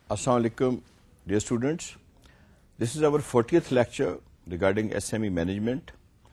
Assalamu alaikum, dear students. This is our 40th lecture regarding SME management.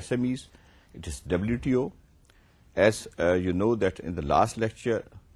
SMEs, it is WTO. As you know that in the last lecture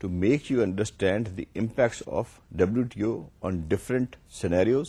to make you understand the impacts of WTO on different scenarios.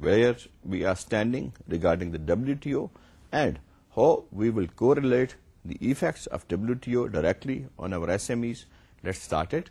where we are standing regarding the WTO and how we will correlate the effects of WTO directly on our SMEs. Let's start it.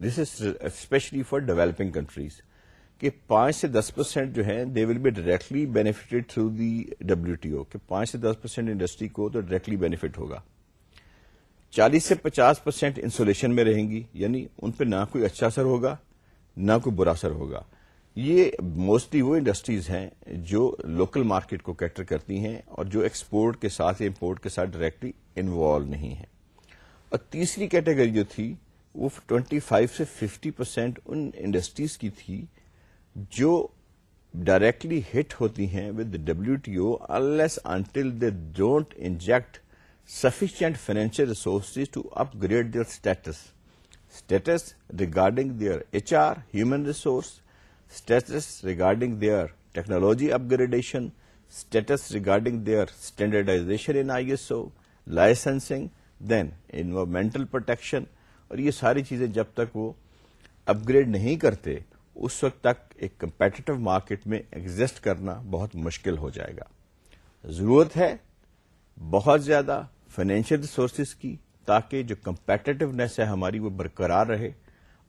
This is specially for developing countries کہ 5 سے 10% جو ہیں they will be directly benefited through the WTO کہ 5 سے 10% industry کو تو directly benefit ہوگا. 40 سے 50% انسولیشن میں رہیں گی, یعنی ان پہ نہ کوئی اچھا اثر ہوگا نہ کوئی برا اثر ہوگا. یہ موسٹلی وہ انڈسٹریز ہیں جو لوکل مارکیٹ کو کیٹر کرتی ہیں اور جو ایکسپورٹ کے ساتھ امپورٹ کے ساتھ ڈائریکٹلی انوالو نہیں ہیں. اور تیسری کیٹیگری جو تھی وہ 25 سے 50% ان انڈسٹریز کی تھی جو ڈائریکٹلی ہٹ ہوتی ہیں with WTO unless until they don't inject sufficient financial resources to upgrade their status regarding their HR, human resource, status regarding their technology upgradation, status regarding their standardization in ISO, licensing, then environmental protection. اور یہ ساری چیزیں جب تک وہ اپ grade نہیں کرتے اس وقت تک ایک کمپیٹیٹو مارکیٹ میں ایگزسٹ کرنا بہت مشکل ہو جائے گا. ضرورت ہے بہت زیادہ فائنینشیل ریسورسز کی تاکہ جو کمپیٹیٹونیس ہے ہماری وہ برقرار رہے,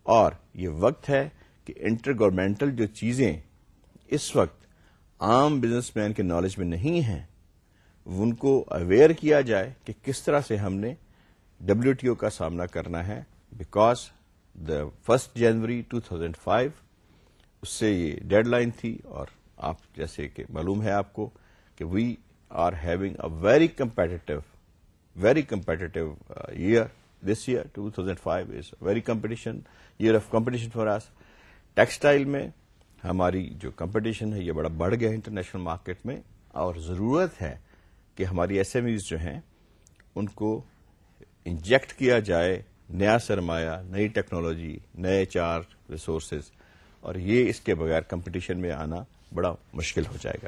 اور یہ وقت ہے کہ انٹر گورنمنٹل جو چیزیں اس وقت عام بزنس مین کے نالج میں نہیں ہیں ان کو اویئر کیا جائے کہ کس طرح سے ہم نے WTO کا سامنا کرنا ہے. بیکاز دا 1 جنوری 2005 اس سے یہ ڈیڈ لائن تھی, اور آپ جیسے کہ معلوم ہے آپ کو کہ we are having a very competitive year. This year 2005 is very year of competition for us. Textile میں ہماری جو کمپٹیشن ہے یہ بڑا بڑھ گیا انٹرنیشنل مارکیٹ میں, اور ضرورت ہے کہ ہماری SMEs جو ہیں ان کو انجیکٹ کیا جائے نیا سرمایہ, نئی ٹیکنالوجی, نئے HR ریسورسز, اور یہ اس کے بغیر کمپٹیشن میں آنا بڑا مشکل ہو جائے گا.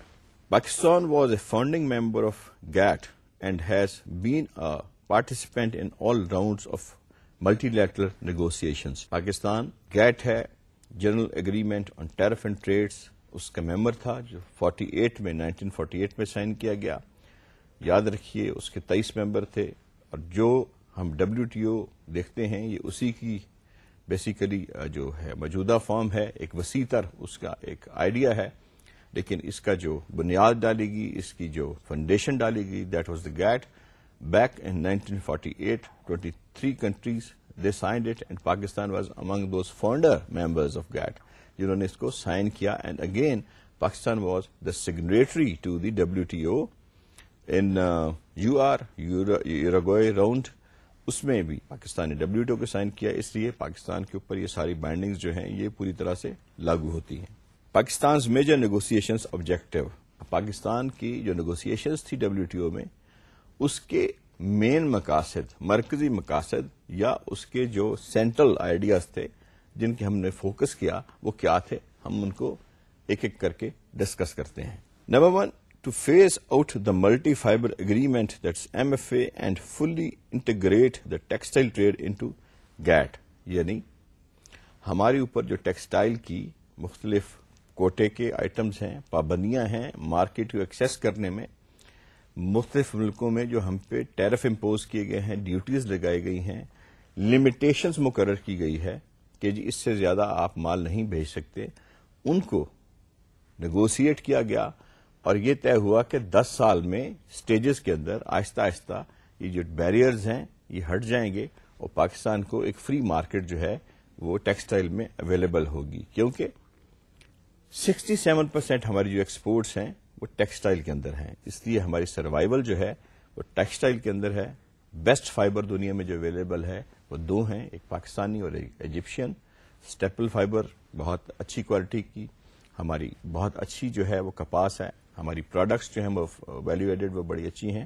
Pakistan was a founding member of GATT and has been a participant in all rounds of multilateral negotiations. Pakistan GATT ہے, general agreement on tariff and trades, اس کا ممبر تھا جو 1948 میں سائن کیا گیا. یاد رکھیے اس کے 23 ممبر تھے, اور جو ہم WTO دیکھتے ہیں یہ اسی کی بیسیکلی جو ہے موجودہ فارم ہے, ایک وسیع تر اس کا ایک آئیڈیا ہے, لیکن اس کا جو بنیاد ڈالی گئی, اس کی جو فنڈیشن ڈالی گئی, that was the GATT back in 1948. 23 countries they signed it and Pakistan was among those founder members of GATT جنہوں نے اس کو سائن کیا. And again Pakistan was the signatory to the WTO in Uruguay round. اس میں بھی پاکستان نے WTO کو sign کیا, اس لیے پاکستان کے اوپر یہ ساری بائنڈنگز جو ہیں یہ پوری طرح سے لاگو ہوتی ہیں. Pakistan's major negotiations objective, Pakistan کی جو نیگوسیشنز تھی WTO میں اس کے مین مقاصد, مرکزی مقاصد یا اس کے جو سینٹرل آئیڈیاز تھے جن کے ہم نے فوکس کیا وہ کیا تھے, ہم ان کو ایک ایک کر کے ڈسکس کرتے ہیں. Number 1, to phase out the multi-fiber agreement, that's MFA, and fully integrate the textile trade into GATT. یعنی ہمارے اوپر جو ٹیکسٹائل کی مختلف کوٹے کے آئٹمز ہیں, پابندیاں ہیں مارکیٹ کو ایکسیس کرنے میں, مختلف ملکوں میں جو ہم پہ ٹیرف امپوز کیے گئے ہیں, ڈیوٹیز لگائی گئی ہیں, لمیٹیشنز مقرر کی گئی ہے کہ جی اس سے زیادہ آپ مال نہیں بھیج سکتے, ان کو نیگوشیٹ کیا گیا. اور یہ طے ہوا کہ 10 سال میں سٹیجز کے اندر آہستہ آہستہ یہ جو بیریئرز ہیں یہ ہٹ جائیں گے, اور پاکستان کو ایک فری مارکیٹ جو ہے وہ ٹیکسٹائل میں اویلیبل ہوگی, کیونکہ 67% ہماری جو ایکسپورٹس ہیں وہ ٹیکسٹائل کے اندر ہیں. اس لیے ہماری سروائیول جو ہے وہ ٹیکسٹائل کے اندر ہے. بیسٹ فائبر دنیا میں جو اویلیبل ہے وہ 2 ہیں, ایک پاکستانی اور ایک ایجپشین. اسٹیپل فائبر بہت اچھی کوالٹی کی, ہماری بہت اچھی جو ہے وہ کپاس ہے, ہماری پروڈکٹس جو ہیں وہ ویلیو ایڈڈ وہ بڑی اچھی ہیں.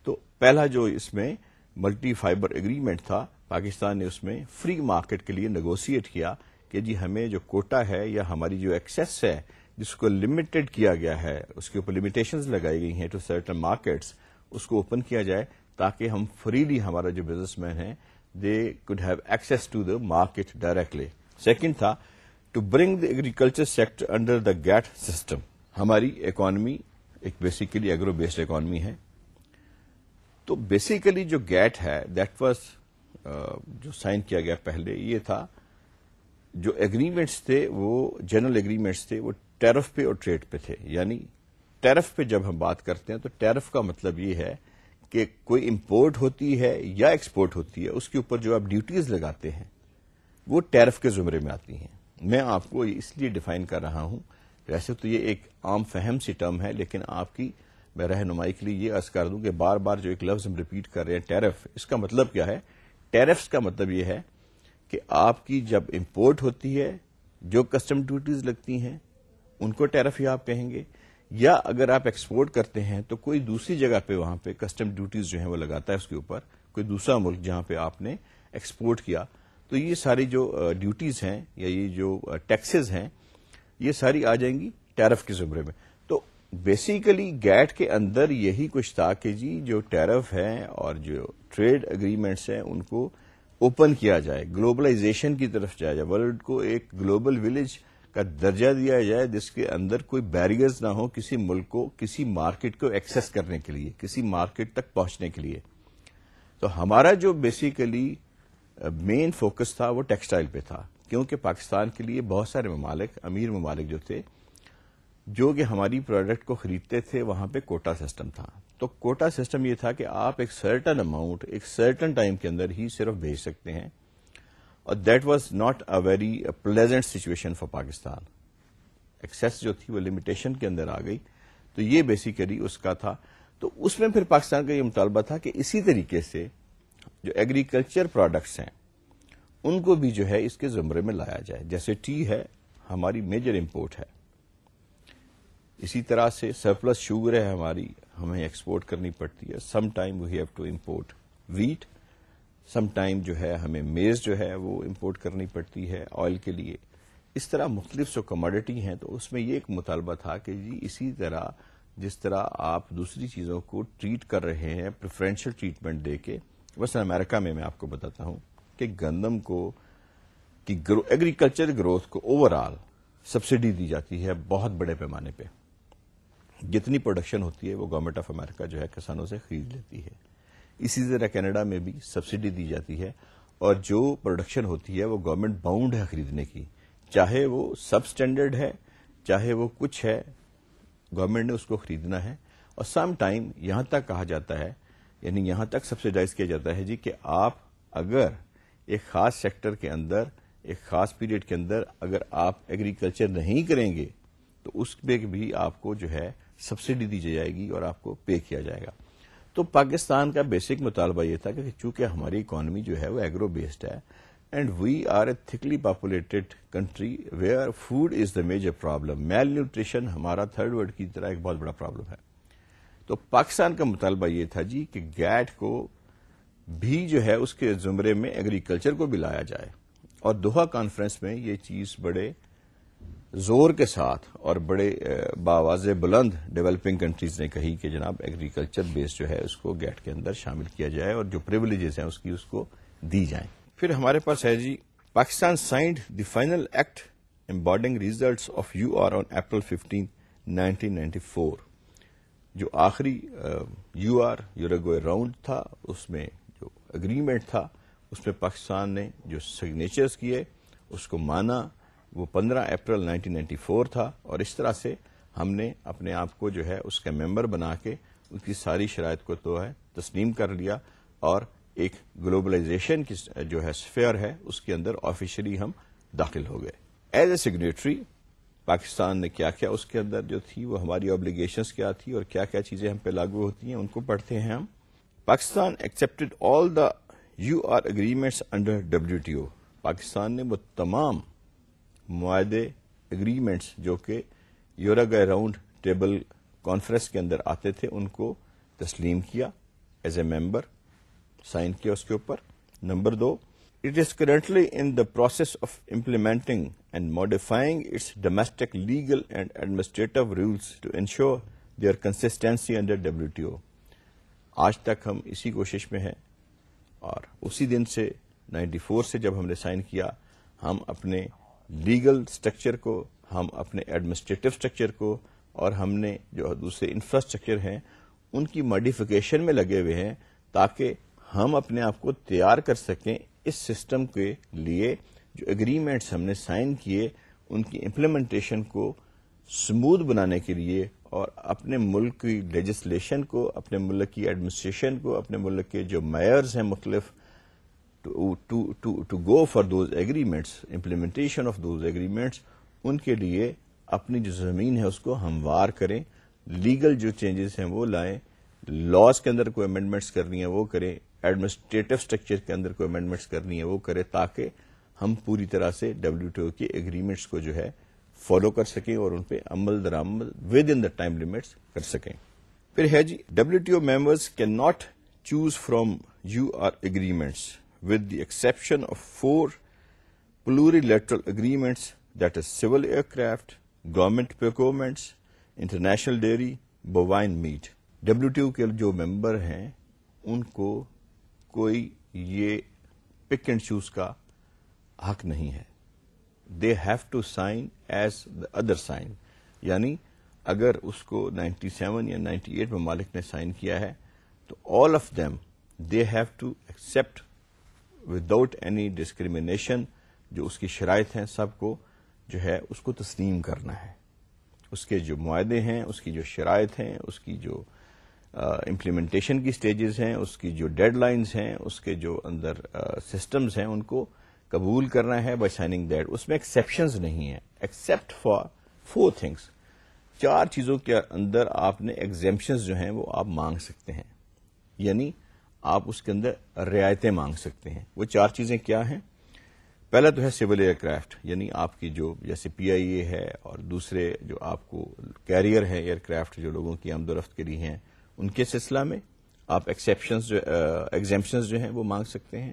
تو پہلا جو اس میں ملٹی فائبر ایگریمنٹ تھا, پاکستان نے اس میں فری مارکیٹ کے لیے نیگوشیٹ کیا کہ جی ہمیں جو کوٹا ہے یا ہماری جو ایکسیس ہے جس کو لمیٹڈ کیا گیا ہے, اس کے اوپر لمیٹیشنز لگائی گئی ہیں ٹو سرٹن مارکیٹس, اس کو اوپن کیا جائے تاکہ ہم فریلی, ہمارا جو بزنس مین ہیں they could have access to the market directly. Second تھا to bring the agriculture sector under the GATT system. ہماری اکانومی ایک بیسیکلی ایگرو بیسڈ اکانومی ہے, تو بیسیکلی جو GATT ہے دیٹ واز جو سائن کیا گیا پہلے, یہ تھا جو ایگریمنٹس تھے وہ جنرل ایگریمنٹس تھے وہ ٹیرف پہ اور ٹریڈ پہ تھے. یعنی ٹیرف پہ جب ہم بات کرتے ہیں تو ٹیرف کا مطلب یہ ہے کہ کوئی امپورٹ ہوتی ہے یا ایکسپورٹ ہوتی ہے اس کے اوپر جو آپ ڈیوٹیز لگاتے ہیں وہ ٹیرف کے زمرے میں آتی ہیں. میں آپ کو اس لیے ڈیفائن کر رہا ہوں, ویسے تو یہ ایک عام فہم سی ٹرم ہے, لیکن آپ کی میں رہنمائی کے لیے یہ عرض کر دوں کہ بار بار جو ایک لفظ ہم ریپیٹ کر رہے ہیں ٹیرف, اس کا مطلب کیا ہے؟ ٹیرفس کا مطلب یہ ہے کہ آپ کی جب امپورٹ ہوتی ہے جو کسٹم ڈیوٹیز لگتی ہیں ان کو ٹیرف ہی آپ کہیں گے, یا اگر آپ ایکسپورٹ کرتے ہیں تو کوئی دوسری جگہ پہ وہاں پہ کسٹم ڈیوٹیز جو ہیں وہ لگاتا ہے اس کے اوپر کوئی دوسرا ملک جہاں پہ آپ نے ایکسپورٹ کیا. تو یہ ساری جو ڈیوٹیز ہیں یا یہ جو ٹیکسز ہیں یہ ساری آ جائیں گی ٹیرف کے زمرے میں. تو بیسیکلی گیٹ کے اندر یہی کچھ تھا کہ جی جو ٹیرف ہیں اور جو ٹریڈ اگریمنٹس ہیں ان کو اوپن کیا جائے, گلوبلائزیشن کی طرف جایا جائے, ورلڈ کو ایک گلوبل ولیج کا درجہ دیا جائے جس کے اندر کوئی بیریئرز نہ ہو کسی ملک کو کسی مارکیٹ کو ایکسس کرنے کے لیے, کسی مارکیٹ تک پہنچنے کے لیے. تو ہمارا جو بیسیکلی مین فوکس تھا وہ ٹیکسٹائل پہ تھا, کیونکہ پاکستان کے لیے بہت سارے ممالک, امیر ممالک جو تھے, جو کہ ہماری پروڈکٹ کو خریدتے تھے, وہاں پہ کوٹا سسٹم تھا. تو کوٹا سسٹم یہ تھا کہ آپ ایک سرٹن اماؤنٹ ایک سرٹن ٹائم کے اندر ہی صرف بھیج سکتے ہیں, اور that was not a very pleasant situation for Pakistan. Access جو تھی وہ لمیٹیشن کے اندر آ گئی. تو یہ بیسیکلی اس کا تھا. تو اس میں پھر پاکستان کا یہ مطالبہ تھا کہ اسی طریقے سے جو ایگریکلچر پروڈکٹس ہیں ان کو بھی جو ہے اس کے زمرے میں لایا جائے. جیسے ٹی ہے ہماری میجر امپورٹ ہے, اسی طرح سے سرپلس شوگر ہے ہماری, ہمیں ایکسپورٹ کرنی پڑتی ہے. Some time we have to import wheat, some time جو ہے ہمیں میز جو ہے وہ امپورٹ کرنی پڑتی ہے آئل کے لیے. اس طرح مختلف جو کموڈٹی ہیں تو اس میں یہ ایک مطالبہ تھا کہ جی اسی طرح جس طرح آپ دوسری چیزوں کو ٹریٹ کر رہے ہیں پریفرینشل ٹریٹمنٹ دے کے, مثلا امریکہ میں آپ کو بتاتا ہوں کہ گندم کو کی ایگریکلچر گروتھ کو اوور آل سبسڈی دی جاتی ہے بہت بڑے پیمانے پہ. جتنی پروڈکشن ہوتی ہے وہ گورنمنٹ آف امریکہ جو ہے کسانوں سے خرید لیتی ہے. اسی طرح کینیڈا میں بھی سبسڈی دی جاتی ہے, اور جو پروڈکشن ہوتی ہے وہ گورنمنٹ باؤنڈ ہے خریدنے کی, چاہے وہ سب اسٹینڈرڈ ہے چاہے وہ کچھ ہے, گورنمنٹ نے اس کو خریدنا ہے. اور سم ٹائم یہاں تک کہا جاتا ہے, یعنی یہاں تک سبسڈائز کیا جاتا ہے جی کہ آپ اگر ایک خاص سیکٹر کے اندر ایک خاص پیریڈ کے اندر اگر آپ ایگریکلچر نہیں کریں گے تو اس پہ بھی آپ کو جو ہے سبسڈی دی جائے گی اور آپ کو پے کیا جائے گا. تو پاکستان کا بیسک مطالبہ یہ تھا کہ چونکہ ہماری اکانومی جو ہے وہ ایگرو بیسڈ ہے, and we are a thickly populated country where food is the major problem. Malnutrition ہمارا تھرڈ ورلڈ کی طرح ایک بہت بڑا پرابلم ہے. تو پاکستان کا مطالبہ یہ تھا جی کہ گیٹ کو بھی جو ہے اس کے زمرے میں ایگریکلچر کو بھی لایا جائے. اور دوحہ کانفرنس میں یہ چیز بڑے زور کے ساتھ اور بڑے باواز بلند ڈیولپنگ کنٹریز نے کہی کہ جناب ایگریکلچر بیس جو ہے اس کو گیٹ کے اندر شامل کیا جائے اور جو پریولیجز ہیں اس کو دی جائیں. پھر ہمارے پاس ہے جی Pakistan signed the final act embodying results of U R on April 15, 1994. جو آخری یو آر یوروگوئے راؤنڈ تھا اس میں جو اگریمنٹ تھا اس میں پاکستان نے جو سگنیچرز کیے اس کو مانا, وہ 15 اپریل 1994 تھا. اور اس طرح سے ہم نے اپنے آپ کو جو ہے اس کا ممبر بنا کے ان کی ساری شرائط کو تو ہے تسلیم کر لیا, اور ایک گلوبلائزیشن کی جو ہے سفیر ہے اس کے اندر آفیشلی ہم داخل ہو گئے. ایز اے سگنیٹری پاکستان نے کیا کیا اس کے اندر جو تھی وہ ہماری آبلیگیشنز کیا تھی اور کیا کیا چیزیں ہم پہ لاگو ہوتی ہیں ان کو پڑھتے ہیں ہم. Pakistan expected all the U R agreements under WTO. Pakistan نے وہ تمام معاہدے اگریمنٹس جو کہ یوروگوئے راؤنڈ ٹیبل کانفرنس کے اندر آتے تھے ان کو تسلیم کیا ایز اے ممبر, سائن کیا اس کے اوپر. Number 2, it is currently in the process of implementing and modifying its domestic legal and administrative rules to ensure their consistency under WTO. آج تک ہم اسی کوشش میں ہیں, اور اسی دن سے 94 سے جب ہم نے سائن کیا ہم اپنے لیگل سٹرکچر کو, ہم اپنے ایڈمنسٹریٹو سٹرکچر کو اور ہم نے جو دوسرے انفراسٹرکچر ہیں ان کی ماڈیفیکیشن میں لگے ہوئے ہیں تاکہ ہم اپنے آپ کو تیار کر سکیں اس سسٹم کے لیے جو ایگریمنٹس ہم نے سائن کیے ان کی امپلیمنٹیشن کو سموتھ بنانے کے لیے اور اپنے ملک کی لیجسلیشن کو، اپنے ملک کی ایڈمنسٹریشن کو، اپنے ملک کے جو میئرز ہیں مختلف to go for those agreements, implementation of those agreements، ان کے لیے اپنی جو زمین ہے اس کو ہموار کریں، لیگل جو چینجز ہیں وہ لائیں، لاز کے اندر کوئی امینڈمنٹس کرنی ہے وہ کریں، ایڈمنسٹریٹو اسٹرکچر کے اندر کوئی امینڈمنٹس کرنی ہے وہ کریں، تاکہ ہم پوری طرح سے WTO کے ایگریمنٹس کو جو ہے فالو کر سکیں اور ان پہ عمل درآمد with in the time limits کر سکیں۔ پھر ہے جی WTO members can not choose from UR agreements with the exception of 4 plurilateral agreements, that is civil aircraft, government procurements, international dairy, bovine meat۔ WTO کے جو ممبر ہیں ان کو کوئی یہ پک اینڈ چوز کا حق نہیں ہے۔ They have to sign as the other sign، یعنی اگر اس کو 97 یا 98 ممالک نے سائن کیا ہے تو all of them they have to accept without any discrimination, جو اس کی شرائط ہیں سب کو جو ہے اس کو تسلیم کرنا ہے۔ اس کے جو معاہدے ہیں، اس کی جو شرائط ہیں، اس کی جو امپلیمنٹیشن کی سٹیجز ہیں، اس کی جو ڈیڈ لائنز ہیں، اس کے جو اندر سسٹمز ہیں، ان کو قبول کرنا ہے بائی سائننگ دیٹ۔ اس میں ایکسیپشنز نہیں ہیں، ایکسیپٹ فار 4 تھنگس، 4 چیزوں کے اندر آپ نے ایگزیمپشنز جو ہیں وہ آپ مانگ سکتے ہیں، یعنی آپ اس کے اندر رعایتیں مانگ سکتے ہیں۔ وہ 4 چیزیں کیا ہیں؟ پہلا تو ہے سول ایئر کرافٹ، یعنی آپ کی جو جیسے PIA ہے اور دوسرے جو آپ کو کیریئر ہے ایئر کرافٹ جو لوگوں کی آمد و رفت کے لیے ہیں، ان کے سلسلہ میں آپ ایگزیمپشنز جو ہیں وہ مانگ سکتے ہیں۔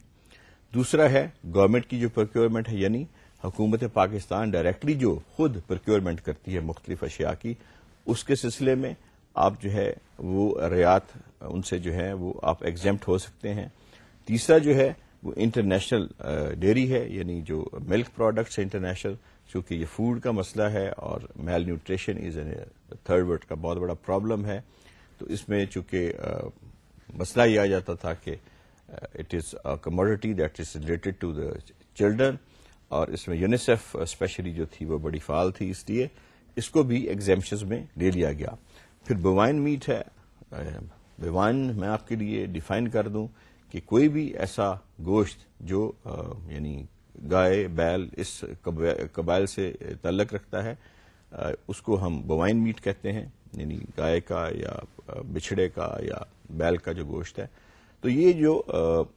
دوسرا ہے گورنمنٹ کی جو پروکیورمنٹ ہے، یعنی حکومت پاکستان ڈائریکٹلی جو خود پروکیورمنٹ کرتی ہے مختلف اشیاء کی، اس کے سلسلے میں آپ جو ہے وہ رعایت ان سے جو ہے وہ آپ ایگزیمپٹ ہو سکتے ہیں۔ تیسرا جو ہے وہ انٹرنیشنل ڈیری ہے، یعنی جو ملک پروڈکٹس ہے انٹرنیشنل، چونکہ یہ فوڈ کا مسئلہ ہے اور میل نیوٹریشن از تھرڈ ورلڈ کا بہت بڑا پرابلم ہے، تو اس میں چونکہ مسئلہ یہ آ جاتا تھا کہ it is a commodity that is related to the children, اور اس میں یونیسیف اسپیشلی جو تھی وہ بڑی فعال تھی، اس لیے اس کو بھی ایگزیمپشنز میں لے لیا گیا۔ پھر بوائن میٹ ہے، بوائن میں آپ کے لیے ڈیفائن کر دوں کہ کوئی بھی ایسا گوشت جو یعنی گائے بیل اس قبائل سے تعلق رکھتا ہے، اس کو ہم بوائن میٹ کہتے ہیں، یعنی گائے کا یا بچھڑے کا یا بیل کا جو گوشت ہے۔ تو یہ جو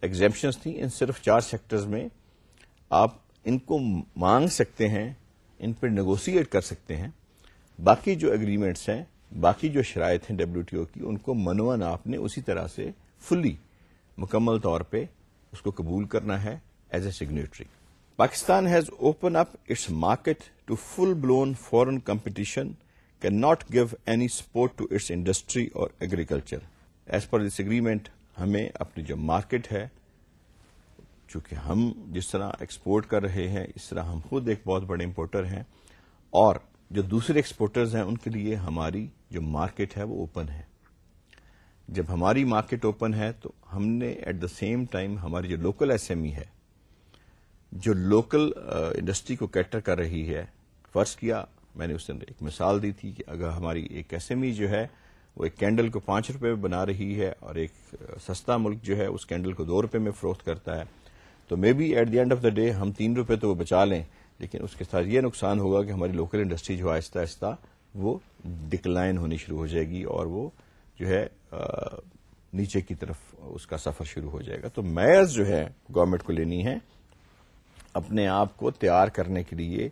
ایگزیمپشنز تھیں ان صرف 4 سیکٹرز میں آپ ان کو مانگ سکتے ہیں، ان پر نیگوشیٹ کر سکتے ہیں۔ باقی جو ایگریمنٹس ہیں، باقی جو شرائط ہیں WTO کی، ان کو منوان آپ نے اسی طرح سے فلی مکمل طور پہ اس کو قبول کرنا ہے as a signatory. Pakistan has open up its market to full blown foreign competition, can not give any support to its industry اور agriculture. As per this agreement ہمیں اپنی جو مارکیٹ ہے، چونکہ ہم جس طرح ایکسپورٹ کر رہے ہیں اس طرح ہم خود ایک بہت بڑے امپورٹر ہیں، اور جو دوسرے ایکسپورٹرز ہیں ان کے لیے ہماری جو مارکیٹ ہے وہ اوپن ہے۔ جب ہماری مارکیٹ اوپن ہے تو ہم نے ایٹ دا سیم ٹائم ہماری جو لوکل SME ہے، جو لوکل انڈسٹری کو کیٹر کر رہی ہے، فرض کیا میں نے اس نے ایک مثال دی تھی کہ اگر ہماری ایک SME جو ہے وہ ایک کینڈل کو 5 روپے میں بنا رہی ہے اور ایک سستا ملک جو ہے اس کینڈل کو 2 روپے میں فروخت کرتا ہے، تو maybe at the end of the day ہم 3 روپے تو وہ بچا لیں، لیکن اس کے ساتھ یہ نقصان ہوگا کہ ہماری لوکل انڈسٹری جو آہستہ آہستہ وہ ڈکلائن ہونی شروع ہو جائے گی اور وہ جو ہے نیچے کی طرف اس کا سفر شروع ہو جائے گا۔ تو میئرز جو ہے گورنمنٹ کو لینی ہے اپنے آپ کو تیار کرنے کے لیے،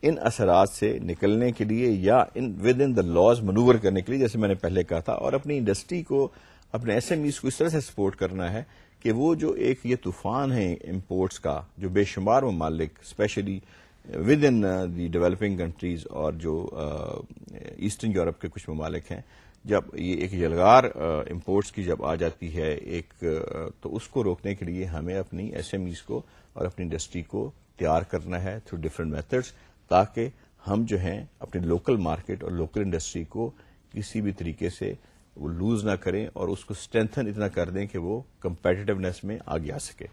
ان اثرات سے نکلنے کے لیے یا with in the laws manoeuvre کرنے کے لیے، جیسے میں نے پہلے کہا تھا، اور اپنی انڈسٹری کو، اپنے SMEs کو اس طرح سے سپورٹ کرنا ہے کہ وہ جو ایک یہ طوفان ہے امپورٹس کا، جو بے شمار ممالک specially within the developing countries اور جو ایسٹرن یورپ کے کچھ ممالک ہیں، جب یہ ایک یلغار امپورٹس کی جب آ جاتی ہے ایک، تو اس کو روکنے کے لیے ہمیں اپنی SMEs کو اور اپنی انڈسٹری کو تیار کرنا ہے تھرو ڈفرنٹ میتھڈس، تاکہ ہم جو ہیں اپنی لوکل مارکیٹ اور لوکل انڈسٹری کو کسی بھی طریقے سے وہ لوز نہ کریں اور اس کو اسٹرینتھن اتنا کر دیں کہ وہ کمپیٹیٹونیس میں آگے آ سکے۔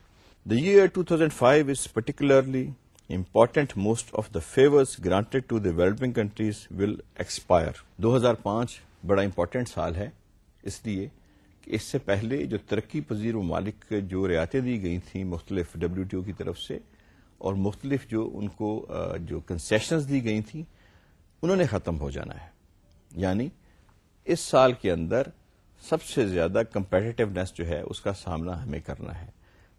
The year 2005 is particularly important most of the favors granted to the developing countries will expire. 2005 بڑا امپورٹنٹ سال ہے اس لیے کہ اس سے پہلے جو ترقی پذیر ممالک جو رعایتیں دی گئی تھیں مختلف WTO کی طرف سے اور مختلف جو ان کو جو کنسیشنز دی گئی تھیں انہوں نے ختم ہو جانا ہے. یعنی اس سال کے اندر سب سے زیادہ کمپیٹیٹیونیس جو ہے اس کا سامنا ہمیں کرنا ہے,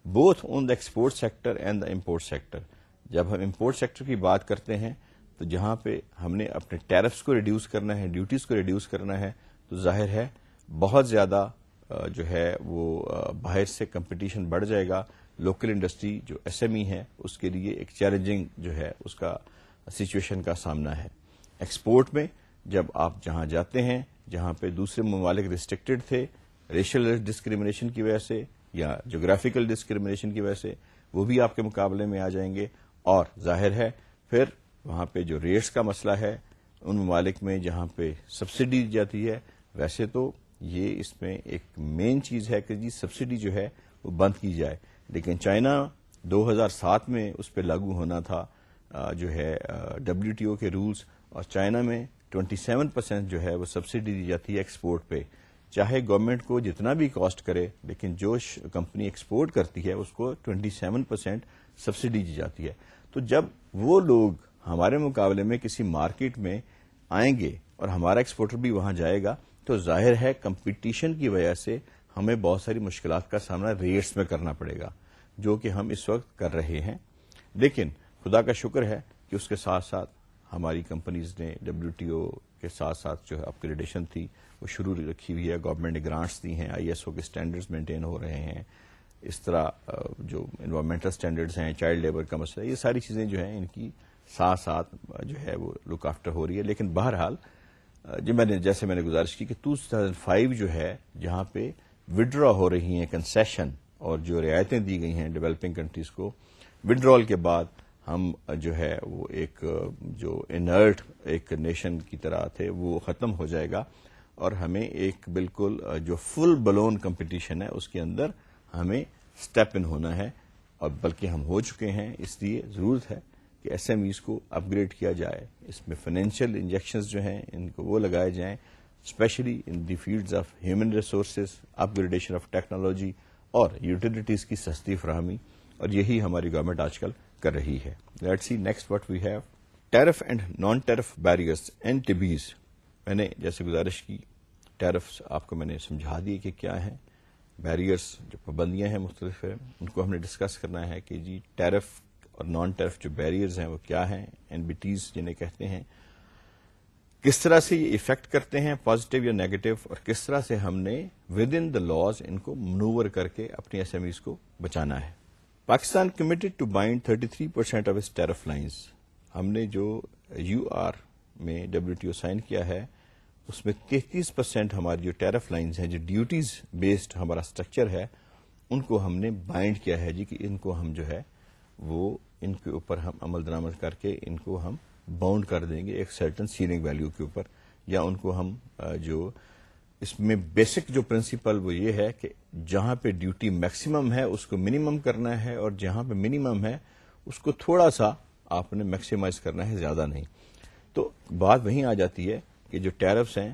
both on the export sector and the import sector. جب ہم امپورٹ سیکٹر کی بات کرتے ہیں تو جہاں پہ ہم نے اپنے ٹیرفس کو ریڈیوس کرنا ہے, ڈیوٹیز کو ریڈیوس کرنا ہے, تو ظاہر ہے بہت زیادہ جو ہے وہ باہر سے کمپٹیشن بڑھ جائے گا. لوکل انڈسٹری جو SME ہے اس کے لیے ایک چیلنجنگ جو ہے اس کا سچویشن کا سامنا ہے. ایکسپورٹ میں جب آپ جہاں جاتے ہیں جہاں پہ دوسرے ممالک ریسٹرکٹڈ تھے ریشل ڈسکریمنیشن کی وجہ سے یا جغرافیکل ڈسکریمنیشن کی وجہ سے, وہ بھی آپ کے مقابلے میں آ جائیں گے. اور ظاہر ہے پھر وہاں پہ جو ریٹس کا مسئلہ ہے ان ممالک میں جہاں پہ سبسڈی دی جاتی ہے, ویسے تو یہ اس میں ایک مین چیز ہے کہ جی سبسڈی جو ہے وہ بند کی جائے, لیکن چائنا 2007 میں اس پہ لاگو ہونا تھا جو ہے WTO کے رولز, اور چائنا میں 27% جو ہے وہ سبسڈی دی جاتی ہے ایکسپورٹ پہ. چاہے گورنمنٹ کو جتنا بھی کاسٹ کرے لیکن جو کمپنی ایکسپورٹ کرتی ہے اس کو 27% سبسڈی دی جاتی ہے. تو جب وہ لوگ ہمارے مقابلے میں کسی مارکیٹ میں آئیں گے اور ہمارا ایکسپورٹر بھی وہاں جائے گا تو ظاہر ہے کمپٹیشن کی وجہ سے ہمیں بہت ساری مشکلات کا سامنا ریٹس میں کرنا پڑے گا, جو کہ ہم اس وقت کر رہے ہیں. لیکن خدا کا شکر ہے کہ اس کے ساتھ ساتھ ہماری کمپنیز نے WTO کے ساتھ ساتھ جو اپ گریڈیشن تھی وہ شروع رکھی ہوئی ہے, گورنمنٹ نے گرانٹس دی ہیں, ISO کے اسٹینڈرڈز مینٹین ہو رہے ہیں. اس طرح جو انوائرمنٹل اسٹینڈرڈز ہیں, چائلڈ لیبر کا مسئلہ, یہ ساری چیزیں جو ہیں ان کی ساتھ ساتھ جو ہے وہ لک آفٹر ہو رہی ہے. لیکن بہرحال جیسے میں نے گزارش کی کہ 2005 جو ہے جہاں پہ وڈرا ہو رہی ہیں کنسیشن اور جو رعایتیں دی گئی ہیں ڈیولپنگ کنٹریز کو, وڈرال کے بعد ہم جو ہے وہ ایک جو انرٹ ایک نیشن کی طرح تھے وہ ختم ہو جائے گا, اور ہمیں ایک بالکل جو فل بلون کمپٹیشن ہے اس کے اندر ہمیں اسٹیپ ان ہونا ہے, اور بلکہ ہم ہو چکے ہیں. اس لیے ضرورت ہے کہ SMEs کو اپ گریڈ کیا جائے, اس میں فائنینشیل انجیکشنز جو ہیں ان کو وہ لگائے جائیں, specially in the fields of human resources, upgradation of technology اور یوٹیلیٹیز کی سستی فراہمی, اور یہی ہماری گورنمنٹ آج کل کر رہی ہے. Let's see next what we have. Tariff and non tariff barriers and TBs. میں نے جیسے گزارش کی ٹیرفس آپ کو میں نے سمجھا دیے کہ کیا ہیں, بیریئرز جو پابندیاں ہیں مختلف ہیں ان کو ہم نے ڈسکس کرنا ہے کہ جی ٹیرف اور نان ٹیرف جو بیریئرز ہیں وہ کیا ہیں, NBTs جنہیں کہتے ہیں, کس طرح سے یہ افیکٹ کرتے ہیں پازیٹیو یا نیگیٹو, اور کس طرح سے ہم نے ود ان دا لاز ان کو منور کر کے اپنی SMEs کو بچانا ہے. Pakistan committed to bind 33% of its tariff lines. ہم نے جو UR میں WTO سائن کیا ہے اس میں 33% ہماری جو ٹیرف لائنز ہیں, جو ڈیوٹیز بیسڈ ہمارا اسٹرکچر ہے, ان کو ہم نے بائنڈ کیا ہے جی کہ ان کو ہم جو ہے وہ ان کے اوپر ہم عمل درآمد کر کے ان کو ہم باؤنڈ کر دیں گے ایک سرٹن سیلنگ ویلیو کے اوپر, یا ان کو ہم جو اس میں بیسک جو پرنسپل وہ یہ ہے کہ جہاں پہ ڈیوٹی میکسیمم ہے اس کو منیمم کرنا ہے, اور جہاں پہ منیمم ہے اس کو تھوڑا سا آپ نے میکسیمائز کرنا ہے, زیادہ نہیں. تو بات وہیں آ جاتی ہے کہ جو ٹیرفس ہیں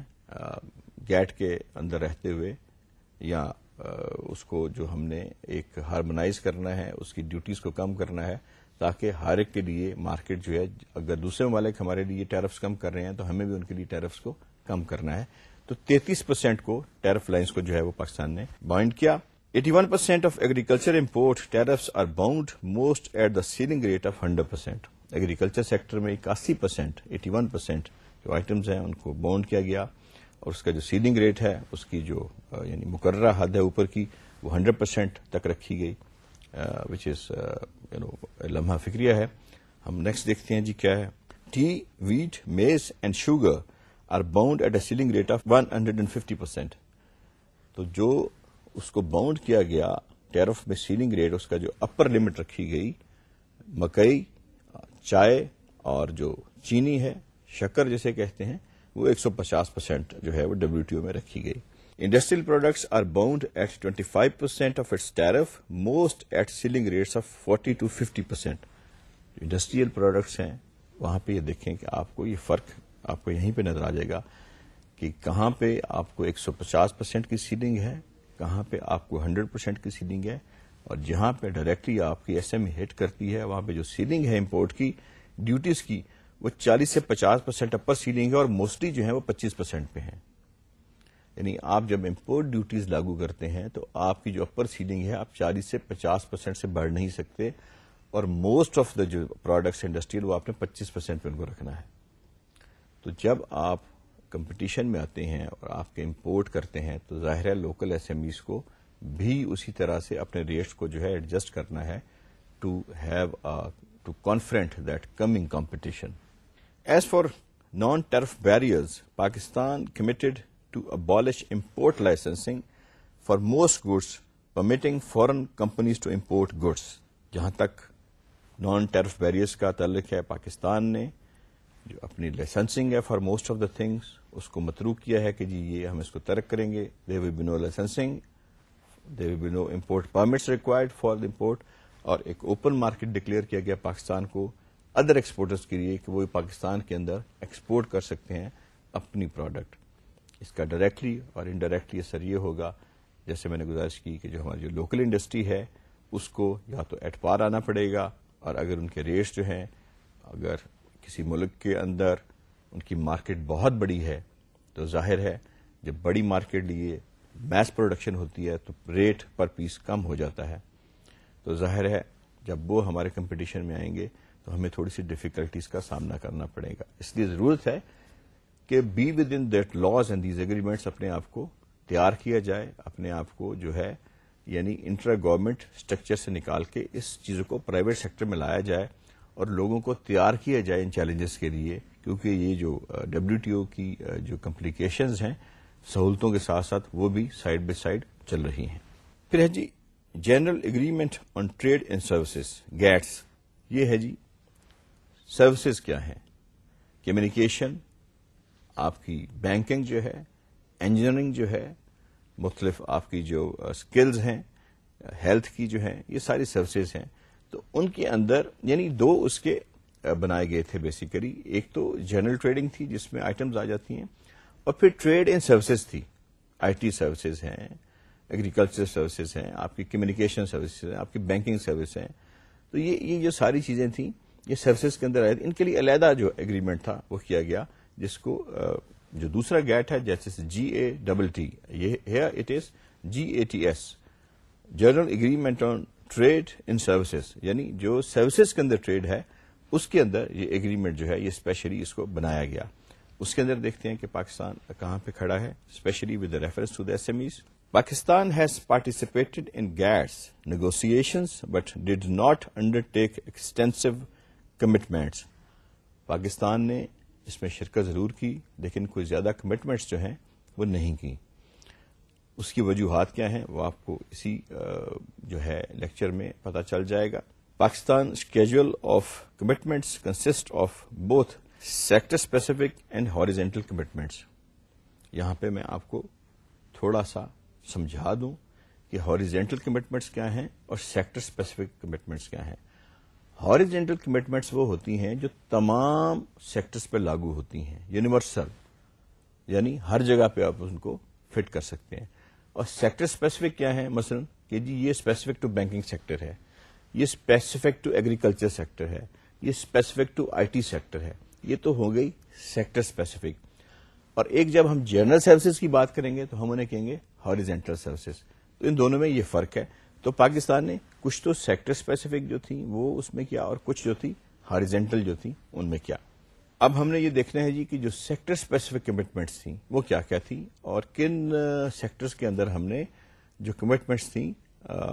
گیٹ کے اندر رہتے ہوئے یا اس کو جو ہم نے ایک ہارمونائز کرنا ہے, اس کی ڈیوٹیز کو کم کرنا ہے تاکہ ہر ایک کے لیے مارکیٹ جو ہے, اگر دوسرے ممالک ہمارے لیے ٹیرفس کم کر رہے ہیں تو ہمیں بھی ان کے لیے ٹیرفس کو کم کرنا ہے. تو 33% کو ٹیرف لائنز کو جو ہے وہ پاکستان نے بائنڈ کیا. 81% of agriculture import tariffs are bound most at the ceiling rate of 100%. Agriculture sector میں 81% جو آئٹمز ہیں ان کو باؤنڈ کیا گیا, اور اس کا جو سیلنگ ریٹ ہے اس کی جو یعنی مقررہ حد ہے اوپر کی وہ 100% تک رکھی گئی, وچ از لمحہ فکریہ ہے. ہم نیکسٹ دیکھتے ہیں جی کیا ہے. Tea, wheat, maize and sugar are bound at a ceiling rate of 150%. تو جو اس کو باؤنڈ کیا گیا ٹیرف میں سیلنگ ریٹ, اس کا جو اپر لمٹ رکھی گئی, مکئی, چائے اور جو چینی ہے, شکر جسے کہتے ہیں, وہ 150% جو ہے وہ WTO میں رکھی گئی. Industrial products are bound at 25% of its tariff, most at ceiling rates of 40 to 50%. Industrial products ہیں وہاں پہ یہ دیکھیں کہ آپ کو یہ فرق آپ کو یہیں پہ نظر آ جائے گا کہ کہاں پہ آپ کو 150% کی سیلنگ ہے, کہاں پہ آپ کو 100% کی سیلنگ ہے, اور جہاں پہ ڈائریکٹلی آپ کی ایس ایم ای ہٹ کرتی ہے وہاں پہ جو سیلنگ ہے امپورٹ کی ڈیوٹیز کی وہ 40 سے 50% اپر سیلنگ ہے, اور موسٹلی جو ہے وہ 25% پہ ہیں. یعنی آپ جب امپورٹ ڈیوٹیز لاگو کرتے ہیں تو آپ کی جو اپر سیلنگ ہے آپ 40 سے 50% سے بڑھ نہیں سکتے, اور موسٹ آف دا جو پروڈکٹس انڈسٹریل وہ آپ نے 25% پہ ان کو رکھنا ہے. تو جب آپ کمپٹیشن میں آتے ہیں اور آپ کے امپورٹ کرتے ہیں تو ظاہر ہے لوکل ایس ایم ایز کو بھی اسی طرح سے اپنے ریٹس کو جو ہے ایڈجسٹ کرنا ہے to confront that coming competition. As far non tariff barriers, Pakistan committed to abolish import licensing for most goods, permitting foreign companies to import goods. جہاں تک نان ٹیرف بیریئرز کا تعلق ہے, پاکستان نے جو اپنی لائسنسنگ ہے for most of the things اس کو متروک کیا ہے کہ جی یہ ہم اس کو ترک کریں گے. there will be no licensing, there will be no import permits required for the import, اور ایک اوپن مارکیٹ ڈکلیئر کیا گیا پاکستان کو ادر ایکسپورٹرز کے لیے کہ وہ پاکستان کے اندر ایکسپورٹ کر سکتے ہیں اپنی پروڈکٹ. اس کا ڈائریکٹلی اور انڈائریکٹلی اثر یہ ہوگا, جیسے میں نے گزارش کی, کہ جو ہماری جو لوکل انڈسٹری ہے اس کو یا تو ایٹ پار آنا پڑے گا, اور اگر ان کے ریٹس جو ہیں اگر کسی ملک کے اندر ان کی مارکیٹ بہت بڑی ہے تو ظاہر ہے جب بڑی مارکیٹ لیے میس پروڈکشن ہوتی ہے تو ریٹ پر پیس کم ہو جاتا ہے. تو ظاہر ہے جب وہ ہمارے کمپٹیشن میں آئیں گے تو ہمیں تھوڑی سی ڈیفیکلٹیز کا سامنا کرنا پڑے گا. اس لیے ضرورت ہے کہ be within that laws and these agreements اپنے آپ کو تیار کیا جائے, اپنے آپ کو جو ہے یعنی انٹرا گورنمنٹ اسٹرکچر سے نکال کے اس چیزوں کو پرائیویٹ سیکٹر میں لایا جائے اور لوگوں کو تیار کیا جائے ان چیلنجز کے لیے, کیونکہ یہ جو WTO کی جو کمپلیکیشنز ہیں سہولتوں کے ساتھ ساتھ وہ بھی سائڈ بائی سائڈ چل رہی ہیں. پھر ہے جی general agreement on trade and services, GATS. یہ ہے جی سروسز کیا ہیں, کمیونیکیشن, آپ کی بینکنگ جو ہے, انجینئرنگ جو ہے, مختلف آپ کی جو اسکلز ہیں, ہیلتھ کی جو ہیں, یہ ساری سروسز ہیں. تو ان کے اندر یعنی دو اس کے بنائے گئے تھے بیسیکلی. ایک تو جنرل ٹریڈنگ تھی جس میں آئٹمز آ جاتی ہیں, اور پھر ٹریڈ اینڈ سروسز تھی, IT سروسز ہیں, ایگریکلچر سروسز ہیں, آپ کی کمیونیکیشن سروسز ہیں, آپ کی بینکنگ سروس ہیں. تو یہ جو ساری چیزیں تھیں یہ سروسز کے اندر آئی تھیں. ان کے لیے علیحدہ جو ایگریمنٹ تھا وہ کیا گیا, جس کو جو دوسرا گیٹ ہے جیسے GATT, یہ it is GATS, general agreement on trade in services, یعنی جو سروسز کے اندر ٹریڈ ہے اس کے اندر یہ ایگریمنٹ جو ہے یہ اسپیشلی اس کو بنایا گیا. اس کے اندر دیکھتے ہیں کہ پاکستان کہاں پہ کھڑا ہے, specially with reference to the SMEs. Pakistan has participated in GATS negotiations but did not undertake extensive commitments. Pakistan نے اس میں شرکت ضرور کی لیکن کوئی زیادہ کمٹمنٹس جو ہیں وہ نہیں کی. اس کی وجوہات کیا ہیں وہ آپ کو اسی جو ہے لیکچر میں پتہ چل جائے گا. Pakistan schedule of commitments consist of both sector specific and horizontal commitments. یہاں پہ میں آپ کو تھوڑا سا سمجھا دوں کہ ہاریزونٹل کمٹمنٹس کیا ہیں اور سیکٹر اسپیسیفک کمٹمنٹس کیا ہیں. ہاریزونٹل کمٹمنٹس وہ ہوتی ہیں جو تمام سیکٹرز پہ لاگو ہوتی ہیں, یونیورسل, یعنی ہر جگہ پہ آپ ان کو فٹ کر سکتے ہیں. اور سیکٹر اسپیسیفک کیا ہے, مثلا کہ جی یہ اسپیسیفک ٹو بینکنگ سیکٹر ہے, یہ اسپیسیفک ٹو ایگریکلچر سیکٹر ہے, یہ اسپیسیفک ٹو IT سیکٹر ہے. یہ تو ہو گئی سیکٹر اسپیسیفک. اور ایک جب ہم جنرل سروسز کی بات کریں گے تو ہم انہیں کہیں گے ہاریزونٹل سروسز. تو ان دونوں میں یہ فرق ہے. تو پاکستان نے کچھ تو سیکٹر اسپیسیفک جو تھی وہ اس میں کیا, اور کچھ جو تھی ہاریزونٹل جو تھی ان میں کیا. اب ہم نے یہ دیکھنا ہے جی کہ جو سیکٹر اسپیسیفک کمٹمنٹس تھیں وہ کیا کیا تھی, اور کن سیکٹرز کے اندر ہم نے جو کمٹمنٹس تھیں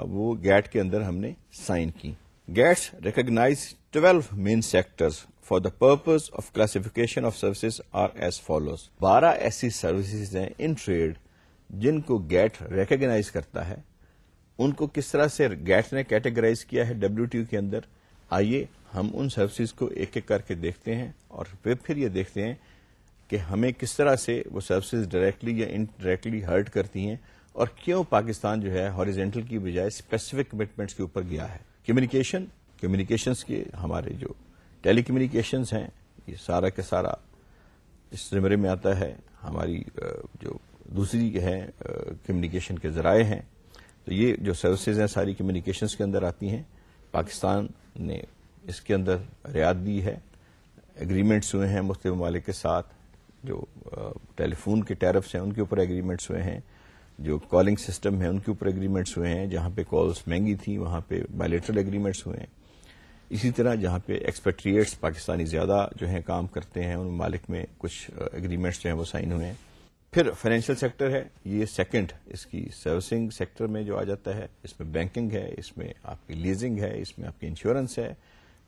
وہ گیٹ کے اندر ہم نے سائن کی. GATS recognise 12 main sectors for the purpose of classification of services are as follows. 12 ایسی سروسز ہیں ان ٹریڈ جن کو گیٹ ریکگنائز کرتا ہے. ان کو کس طرح سے گیٹ نے کیٹیگرائز کیا ہے WTO کے اندر, آئیے ہم ان سروسز کو ایک ایک کر کے دیکھتے ہیں اور پھر یہ دیکھتے ہیں کہ ہمیں کس طرح سے وہ سروسز ڈائریکٹلی یا انڈائریکٹلی ہرٹ کرتی ہیں اور کیوں پاکستان جو ہے ہاریزونٹل کی بجائے اسپیسیفک کمٹمنٹس کے اوپر گیا ہے. کمیونیکیشن کمیونیکیشنز کے ہمارے جو ٹیلی کمیونیکیشنز ہیں یہ سارا کا سارا اس زمرے میں آتا ہے. ہماری جو دوسری ہے کمیونیکیشن کے ذرائع ہیں تو یہ جو سروسز ہیں ساری کمیونیکیشنز کے اندر آتی ہیں. پاکستان نے اس کے اندر رعایت دی ہے, ایگریمنٹس ہوئے ہیں مختلف ممالک کے ساتھ, جو ٹیلی فون کے ٹیرفس ہیں ان کے اوپر ایگریمنٹس ہوئے ہیں, جو کالنگ سسٹم ہے ان کے اوپر ایگریمنٹس ہوئے ہیں, جہاں پہ کالز مہنگی تھیں وہاں پہ بائلیٹرل ایگریمنٹس ہوئے ہیں. اسی طرح جہاں پہ ایکسپیٹریٹس پاکستانی زیادہ جو ہیں کام کرتے ہیں ان ممالک میں کچھ ایگریمنٹس جو ہیں وہ سائن ہوئے ہیں. پھر فائنینشیل سیکٹر ہے, یہ سیکنڈ اس کی سروسنگ سیکٹر میں جو آ جاتا ہے. اس میں بینکنگ ہے, اس میں آپ کی لیزنگ ہے, اس میں آپ کی انشورنس ہے,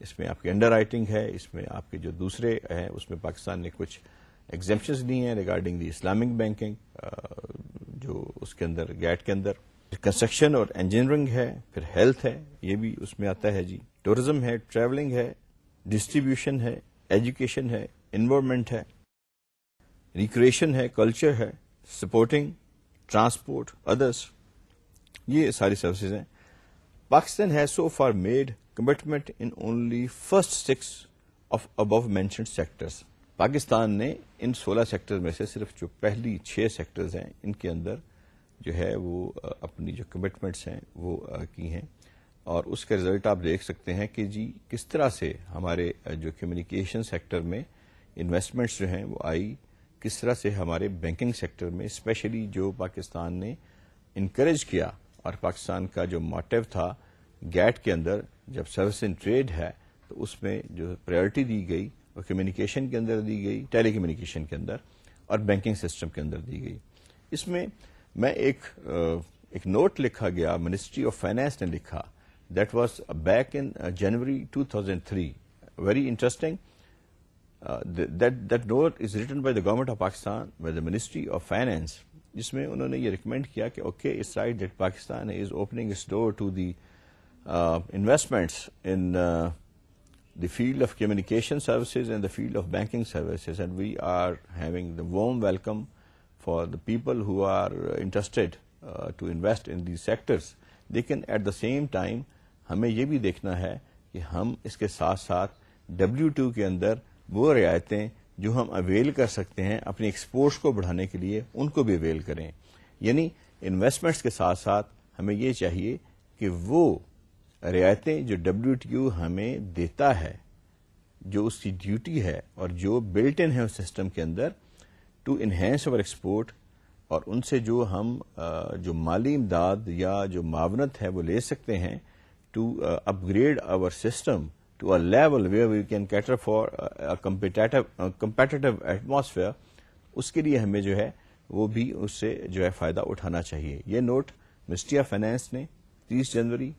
اس میں آپ کی انڈر رائٹنگ ہے, اس میں آپ کے جو دوسرے ہیں اس میں پاکستان نے کچھ ایگزمپشنز دی ہیں ریگارڈنگ دی اسلامک بینکنگ جو اس کے اندر گیٹ کے اندر. کنسٹرکشن اور انجینئرنگ ہے, پھر ہیلتھ ہے یہ بھی اس میں آتا ہے جی, ٹورزم ہے, ٹریولنگ ہے, ڈسٹریبیوشن ہے, ایجوکیشن ہے, انوائرمنٹ ہے, ریکریشن ہے, کلچر ہے, سپورٹنگ, ٹرانسپورٹ, ادرس, یہ ساری سروسز ہیں. Pakistan has so far made commitment in only first 6 of above mentioned sectors. Pakistan نے ان 16 سیکٹر میں سے صرف جو پہلی 6 سیکٹرز ہیں ان کے اندر جو ہے وہ اپنی جو کمٹمنٹس ہیں وہ کی ہیں, اور اس کا رزلٹ آپ دیکھ سکتے ہیں کہ جی کس طرح سے ہمارے جو کمیونیکیشن سیکٹر میں انویسٹمنٹس جو ہیں وہ آئی, کس طرح سے ہمارے بینکنگ سیکٹر میں اسپیشلی جو پاکستان نے انکریج کیا, اور پاکستان کا جو موٹیو تھا گیٹ کے اندر جب سروس اینڈ ٹریڈ ہے تو اس میں جو پرائرٹی دی گئی وہ کمیونیکیشن کے اندر دی گئی, ٹیلی کمیونیکیشن کے اندر اور بینکنگ سسٹم کے اندر دی گئی. اس میں ایک نوٹ لکھا گیا, منسٹری آف فائنانس نے لکھا, that was back in January 2003, very interesting. That note is written by the government of Pakistan, by the Ministry of Finance, جس میں انہوں نے یہ ریکمینڈ کیا کہ okay it's right that Pakistan is opening its door to the investments in the field of communication services and the field of banking services, and we are having the warm welcome for the people who are interested to invest in these sectors. لیکن at the same time ہمیں یہ بھی دیکھنا ہے کہ ہم اس کے ساتھ ساتھ W2 کے اندر وہ رعایتیں جو ہم اویل کر سکتے ہیں اپنی ایکسپورٹس کو بڑھانے کے لیے ان کو بھی اویل کریں. یعنی انویسٹمنٹس کے ساتھ ساتھ ہمیں یہ چاہیے کہ وہ رعایتیں جو WTO ہمیں دیتا ہے, جو اس کی ڈیوٹی ہے اور جو بلٹ ان ہے اس سسٹم کے اندر ٹو انہینس اوور ایکسپورٹ, اور ان سے جو ہم جو مالی امداد یا جو معاونت ہے وہ لے سکتے ہیں ٹو اپ گریڈ آور سسٹم to a level where we can cater for a competitive atmosphere, اس کے لیے ہمیں جو ہے وہ بھی اس سے جو ہے فائدہ اٹھانا چاہیے. یہ نوٹ منسٹری آف فائنانس نے 30 جنوری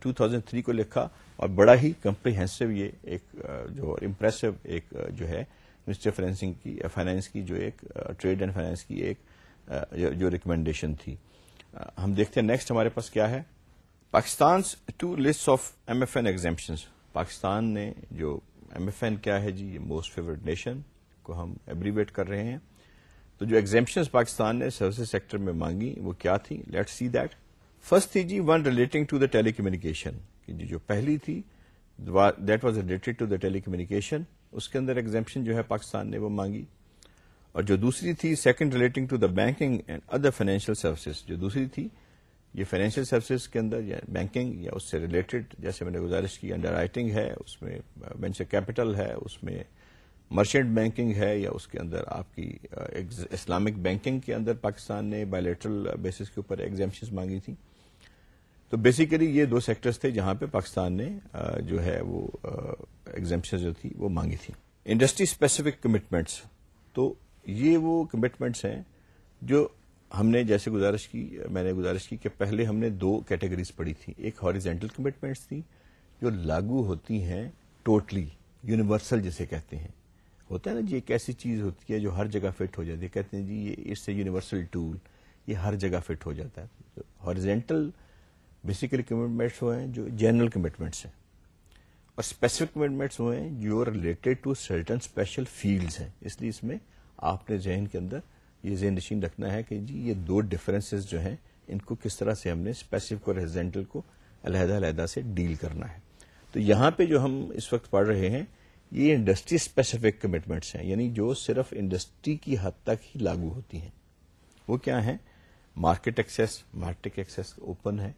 2003 کو لکھا, اور بڑا ہی کمپریہنسو یہ ایک جو امپریسو ایک جو ہے منسٹری آف فائنانس کی جو ایک ٹریڈ اینڈ فائنانس کی ایک جو ریکمینڈیشن تھی. ہم دیکھتے ہیں نیکسٹ ہمارے پاس کیا ہے. پاکستان's 2 lists of MFN exemptions. Pakistan نے جو MFN کیا ہے جی, یہ موسٹ فیورڈ نیشن کو ہم ایبریویٹ کر رہے ہیں. تو جو ایگزیمپشنز پاکستان نے سروسز سیکٹر میں مانگی وہ کیا تھی, لیٹس سی دیٹ. فرسٹ تھی جی one relating to the telecommunication, جو پہلی تھی that was related to the telecommunication, اس کے اندر ایگزیمپشن جو ہے پاکستان نے وہ مانگی. اور جو دوسری تھی second relating to the banking and other financial services, جو دوسری تھی یہ فائنینشیل سروسز کے اندر یا بینکنگ یا اس سے ریلیٹڈ, جیسے میں نے گزارش کی, انڈر رائٹنگ ہے, اس میں وینچر کیپٹل ہے, اس میں مرچنٹ بینکنگ ہے, یا اس کے اندر آپ کی اسلامک بینکنگ کے اندر پاکستان نے بائلیٹرل بیسس کے اوپر ایگزیمپشنز مانگی تھی. تو بیسیکلی یہ 2 سیکٹرز تھے جہاں پہ پاکستان نے جو ہے وہ ایگزیمپشنز جو تھی وہ مانگی تھی. انڈسٹری اسپیسیفک کمٹمنٹس, تو یہ وہ کمٹمنٹس ہیں جو ہم نے جیسے میں نے گزارش کی کہ پہلے ہم نے 2 کیٹیگریز پڑھی تھی. ایک ہاریزونٹل کمٹمنٹس تھی جو لاگو ہوتی ہیں ٹوٹلی یونیورسل جسے کہتے ہیں, ہوتا ہے نا جی, ایک ایسی چیز ہوتی ہے جو ہر جگہ فٹ ہو جاتی ہے, کہتے ہیں جی یہ اس سے یونیورسل ٹول, یہ ہر جگہ فٹ ہو جاتا ہے. ہاریزونٹل بیسیکلی کمٹمنٹس ہوئے ہیں جو جنرل کمٹمنٹس ہیں, اور اسپیسیفک کمٹمنٹس ہوئے ہیں جو related to certain special fields ہیں. اس لیے اس میں آپ نے ذہن کے اندر یہ ذہن نشین رکھنا ہے کہ جی یہ 2 ڈفرینسز جو ہیں ان کو کس طرح سے ہم نے اسپیسیفک اور ہاریزونٹل کو علیحدہ علیحدہ سے ڈیل کرنا ہے. تو یہاں پہ جو ہم اس وقت پڑھ رہے ہیں یہ انڈسٹری اسپیسیفک کمٹمنٹس ہیں, یعنی جو صرف انڈسٹری کی حد تک ہی لاگو ہوتی ہیں. وہ کیا ہیں؟ Market access, market access open ہے,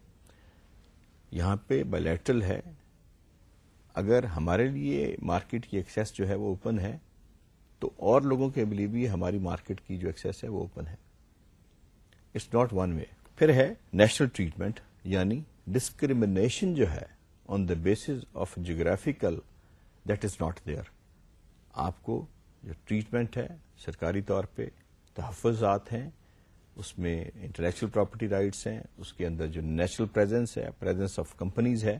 یہاں پہ بائلیٹرل ہے. اگر ہمارے لیے مارکیٹ کی ایکسیس جو ہے وہ اوپن ہے تو اور لوگوں کے لیے بھی ہماری مارکیٹ کی جو ایکسیس ہے وہ اوپن ہے. It's not one way. پھر ہے نیشنل ٹریٹمنٹ, یعنی ڈسکریمنیشن جو ہے on the basis of geographical, that is not there. آپ کو جو ٹریٹمنٹ ہے سرکاری طور پہ, تحفظات ہیں, اس میں انٹلیکچوئل پراپرٹی رائٹس ہیں, اس کے اندر جو نیچرل پریزنس ہے, پریزنس آف کمپنیز ہے,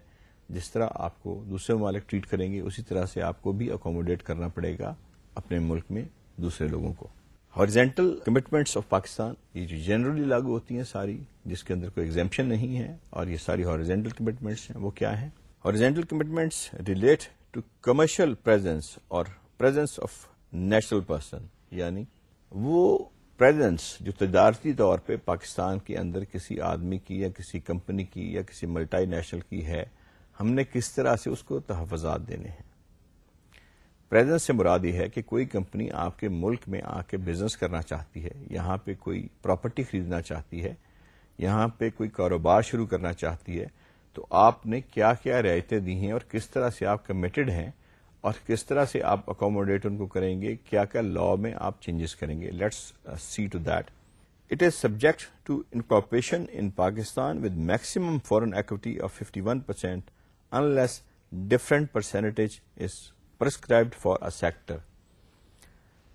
جس طرح آپ کو دوسرے ممالک ٹریٹ کریں گے اسی طرح سے آپ کو بھی اکوموڈیٹ کرنا پڑے گا اپنے ملک میں دوسرے لوگوں کو. ہاریزونٹل کمٹمنٹس آف پاکستان, یہ جو جنرلی لاگو ہوتی ہیں ساری, جس کے اندر کوئی ایگزیمپشن نہیں ہے, اور یہ ساری ہاریزونٹل کمٹمنٹس ہیں. وہ کیا ہیں؟ Horizontal commitments relate to commercial presence اور پریزنس آف نیچرل پرسن, یعنی وہ پریزنس جو تجارتی طور پہ پاکستان کے اندر کسی آدمی کی یا کسی کمپنی کی یا کسی ملٹی نیشنل کی ہے, ہم نے کس طرح سے اس کو تحفظات دینے ہیں. پریزنس سے مراد یہ ہے کہ کوئی کمپنی آپ کے ملک میں آ کے بزنس کرنا چاہتی ہے, یہاں پہ کوئی پراپرٹی خریدنا چاہتی ہے, یہاں پہ کوئی کاروبار شروع کرنا چاہتی ہے, تو آپ نے کیا کیا رعایتیں دی ہیں اور کس طرح سے آپ کمیٹڈ ہیں اور کس طرح سے آپ اکوموڈیٹ ان کو کریں گے, کیا کیا لا میں آپ چینجز کریں گے. Let's see to that. It is subject to incorporation in Pakistan with maximum foreign equity of 51% unless different percentage is prescribed for a sector.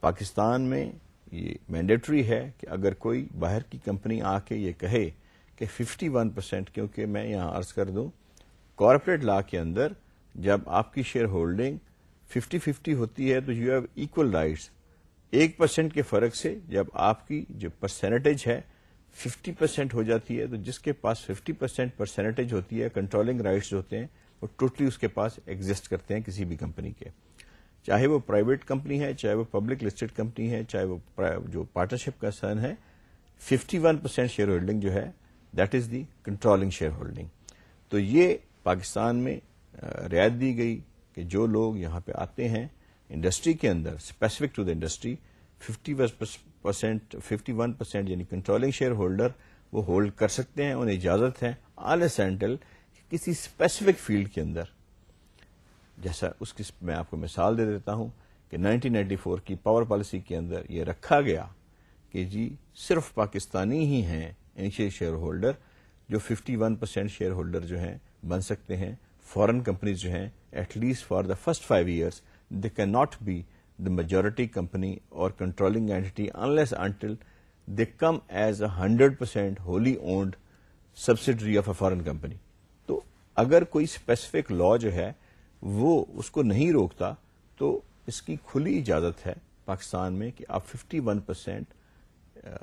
Pakistan میں یہ مینڈیٹری ہے کہ اگر کوئی باہر کی کمپنی آ کے یہ کہے کہ 51%, کیونکہ میں یہاں عرض کر دوں کارپوریٹ لا کے اندر جب آپ کی شیئر ہولڈنگ 50-50 ہوتی ہے تو یو ہیو ایکول رائٹس. 1% کے فرق سے جب آپ کی جو پرسنٹیج ہے 50% ہو جاتی ہے, تو جس کے پاس 50% پرسنٹیج ہوتی ہے, کنٹرولنگ رائٹس ہوتے ہیں وہ ٹوٹلی اس کے پاس ایگزسٹ کرتے ہیں کسی بھی کمپنی کے, چاہے وہ پرائیویٹ کمپنی ہے, چاہے وہ پبلک لسٹڈ کمپنی ہے, چاہے وہ جو پارٹنرشپ کا سن ہے. 51% شیئر ہولڈنگ جو ہے that is the controlling share holding. تو یہ پاکستان میں رعایت دی گئی کہ جو لوگ یہاں پہ آتے ہیں انڈسٹری کے اندر, اسپیسیفک ٹو دا انڈسٹری, 51% یعنی کنٹرولنگ شیئر ہولڈر وہ ہولڈ کر سکتے ہیں, انہیں اجازت ہے آنلیس اینٹل کسی اسپیسیفک فیلڈ کے اندر. جیسا اس کی میں آپ کو مثال دے دیتا ہوں کہ 1994 کی پاور پالیسی کے اندر یہ رکھا گیا کہ جی صرف پاکستانی ہی ہیں انیشیل شیئر ہولڈر جو 51% شیئر ہولڈر جو ہیں بن سکتے ہیں. فارن کمپنیز جو ہیں at least for the first 5 years they can not be the majority company or controlling entity unless until they come as a 100% wholly owned subsidiary of a foreign company. تو اگر کوئی specific law جو ہے وہ اس کو نہیں روکتا تو اس کی کھلی اجازت ہے پاکستان میں کہ آپ 51%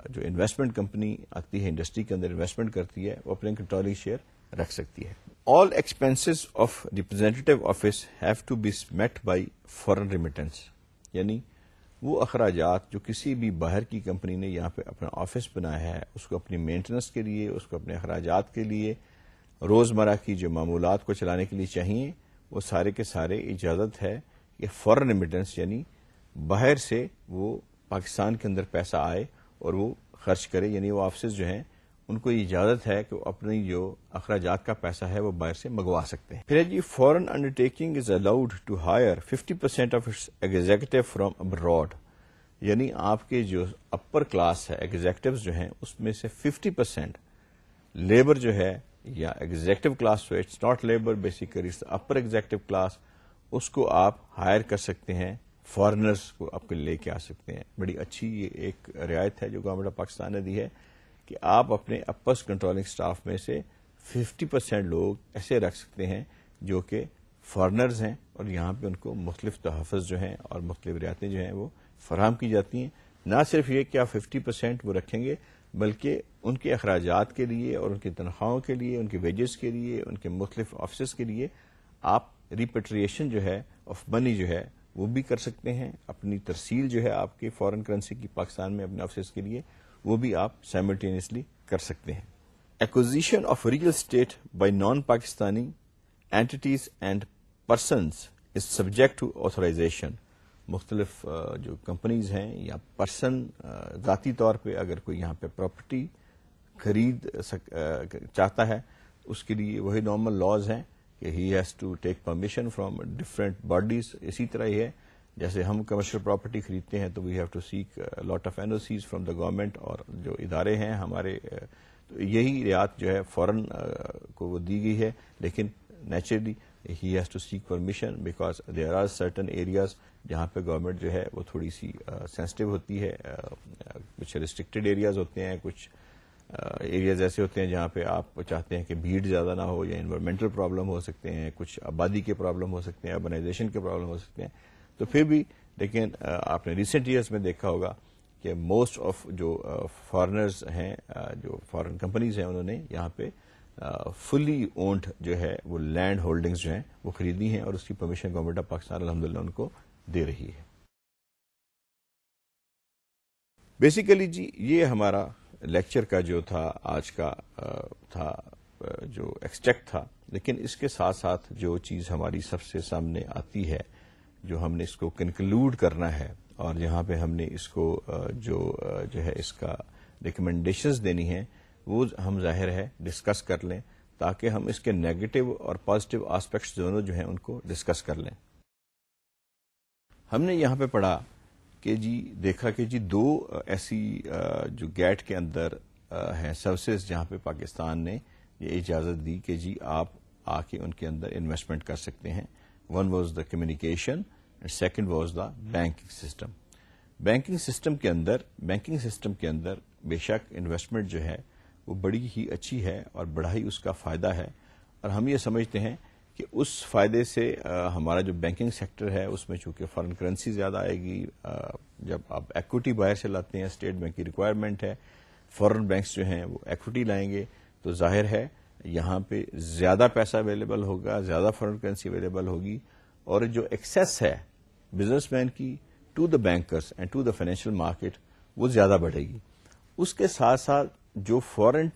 جو انویسٹمنٹ کمپنی آتی ہے انڈسٹری کے اندر انویسٹمنٹ کرتی ہے وہ اپنے کنٹرولنگ شیئر رکھ سکتی ہے. All expenses of representative office have to be met by foreign remittance. یعنی وہ اخراجات جو کسی بھی باہر کی کمپنی نے یہاں پہ اپنا آفس بنایا ہے اس کو اپنی مینٹیننس کے لیے, اس کو اپنے اخراجات کے لیے, روزمرہ کی جو معمولات کو چلانے کے لیے چاہیے, وہ سارے کے سارے اجازت ہے کہ فورن ریمیٹنس یعنی باہر سے وہ پاکستان کے اندر پیسہ آئے اور وہ خرچ کرے, یعنی وہ آفسز جو ہیں ان کو اجازت ہے کہ وہ اپنی جو اخراجات کا پیسہ ہے وہ باہر سے منگوا سکتے ہیں. پھر جی foreign undertaking is allowed to hire 50% of its executive from abroad, یعنی آپ کے جو اپر کلاس ہے ایگزیکٹوز جو ہیں اس میں سے 50% لیبر جو ہے یا executive class, it's not labour basically it's upper executive class, اس کو آپ ہائر کر سکتے ہیں, فارنرز کو آپ کو لے کے آ سکتے ہیں. بڑی اچھی یہ ایک رعایت ہے جو گورنمنٹ آف پاکستان نے دی ہے کہ آپ اپنے اپس کنٹرولنگ سٹاف میں سے 50% لوگ ایسے رکھ سکتے ہیں جو کہ فارنرز ہیں اور یہاں پہ ان کو مختلف تحفظ جو ہیں اور مختلف رعایتیں جو ہیں وہ فراہم کی جاتی ہیں. نہ صرف یہ کہ آپ 50% وہ رکھیں گے بلکہ ان کے اخراجات کے لیے اور ان کی تنخواہوں کے لیے, ان کے ویجز کے لیے, ان کے مختلف آفسز کے لیے آپ ریپیٹریشن جو ہے آف منی جو ہے وہ بھی کر سکتے ہیں. اپنی ترسیل جو ہے آپ کی فارن کرنسی کی پاکستان میں اپنے آفسز کے لیے وہ بھی آپ سائملٹینیسلی کر سکتے ہیں. Acquisition of real estate by non-Pakistani entities and persons is subject to authorization. مختلف جو کمپنیز ہیں یا پرسن ذاتی طور پہ اگر کوئی یہاں پہ پراپرٹی خرید چاہتا ہے اس کے لیے وہی نارمل لاز ہیں کہ he has to take permission from different bodies. اسی طرح ہی ہے جیسے ہم کمرشل پراپرٹی خریدتے ہیں تو we have to seek lot of NOCs from the government, اور جو ادارے ہیں ہمارے تو یہی رعایت جو ہے فورن کو وہ دی گئی ہے, لیکن naturally he has to seek permission because there are certain areas جہاں پہ گورنمنٹ جو ہے وہ تھوڑی سی سینسٹیو ہوتی ہے. کچھ ریسٹرکٹیڈ ایریاز ہوتے ہیں, کچھ ایریاز ایسے ہوتے ہیں جہاں پہ آپ چاہتے ہیں کہ بھیڑ زیادہ نہ ہو, یا انوائرمنٹل پرابلم ہو سکتے ہیں, کچھ آبادی کے پرابلم ہو سکتے ہیں, اربنائزیشن کے پرابلم ہو سکتے ہیں. تو پھر بھی لیکن آپ نے ریسنٹ ایئرس میں دیکھا ہوگا کہ موسٹ آف جو فارنرز ہیں, جو فارن کمپنیز ہیں, انہوں نے یہاں پہ فلی اونڈ جو ہے وہ لینڈ ہولڈنگز جو ہیں وہ خریدی ہیں, اور اس کی پرمیشن گورنمنٹ آف پاکستان الحمدللہ ان کو دے رہی ہے. بیسیکلی جی یہ ہمارا لیکچر کا جو تھا آج کا تھا جو ایکسٹریکٹ تھا, لیکن اس کے ساتھ ساتھ جو چیز ہماری سب سے سامنے آتی ہے, جو ہم نے اس کو کنکلوڈ کرنا ہے, اور جہاں پہ ہم نے اس کو جو ہے اس کا ریکمنڈیشنز دینی ہیں, وہ ہم ظاہر ہے ڈسکس کر لیں تاکہ ہم اس کے نیگیٹو اور پازیٹو آسپیکٹس دونوں جو ہیں ان کو ڈسکس کر لیں. ہم نے یہاں پہ پڑھا کہ جی دیکھا کہ جی دو ایسی جو گیٹ کے اندر ہیں سروسز جہاں پہ پاکستان نے یہ اجازت دی کہ جی آپ آ کے ان کے اندر انویسٹمنٹ کر سکتے ہیں. One was the communication and second was the banking system. Banking system کے اندر بے شک انویسٹمنٹ جو ہے وہ بڑی ہی اچھی ہے اور بڑا ہی اس کا فائدہ ہے, اور ہم یہ سمجھتے ہیں کہ اس فائدے سے ہمارا جو بینکنگ سیکٹر ہے اس میں چونکہ فارن کرنسی زیادہ آئے گی, جب آپ ایکوٹی باہر سے لاتے ہیں, اسٹیٹ بینک کی ریکوائرمنٹ ہے, فارن بینکس جو ہیں وہ ایکوٹی لائیں گے, تو ظاہر ہے یہاں پہ زیادہ پیسہ اویلیبل ہوگا, زیادہ فارن کرنسی اویلیبل ہوگی, اور جو ایکسیس ہے بزنس مین کی to the bankers and to the financial market وہ زیادہ بڑھے گی. اس کے ساتھ ساتھ جو فارن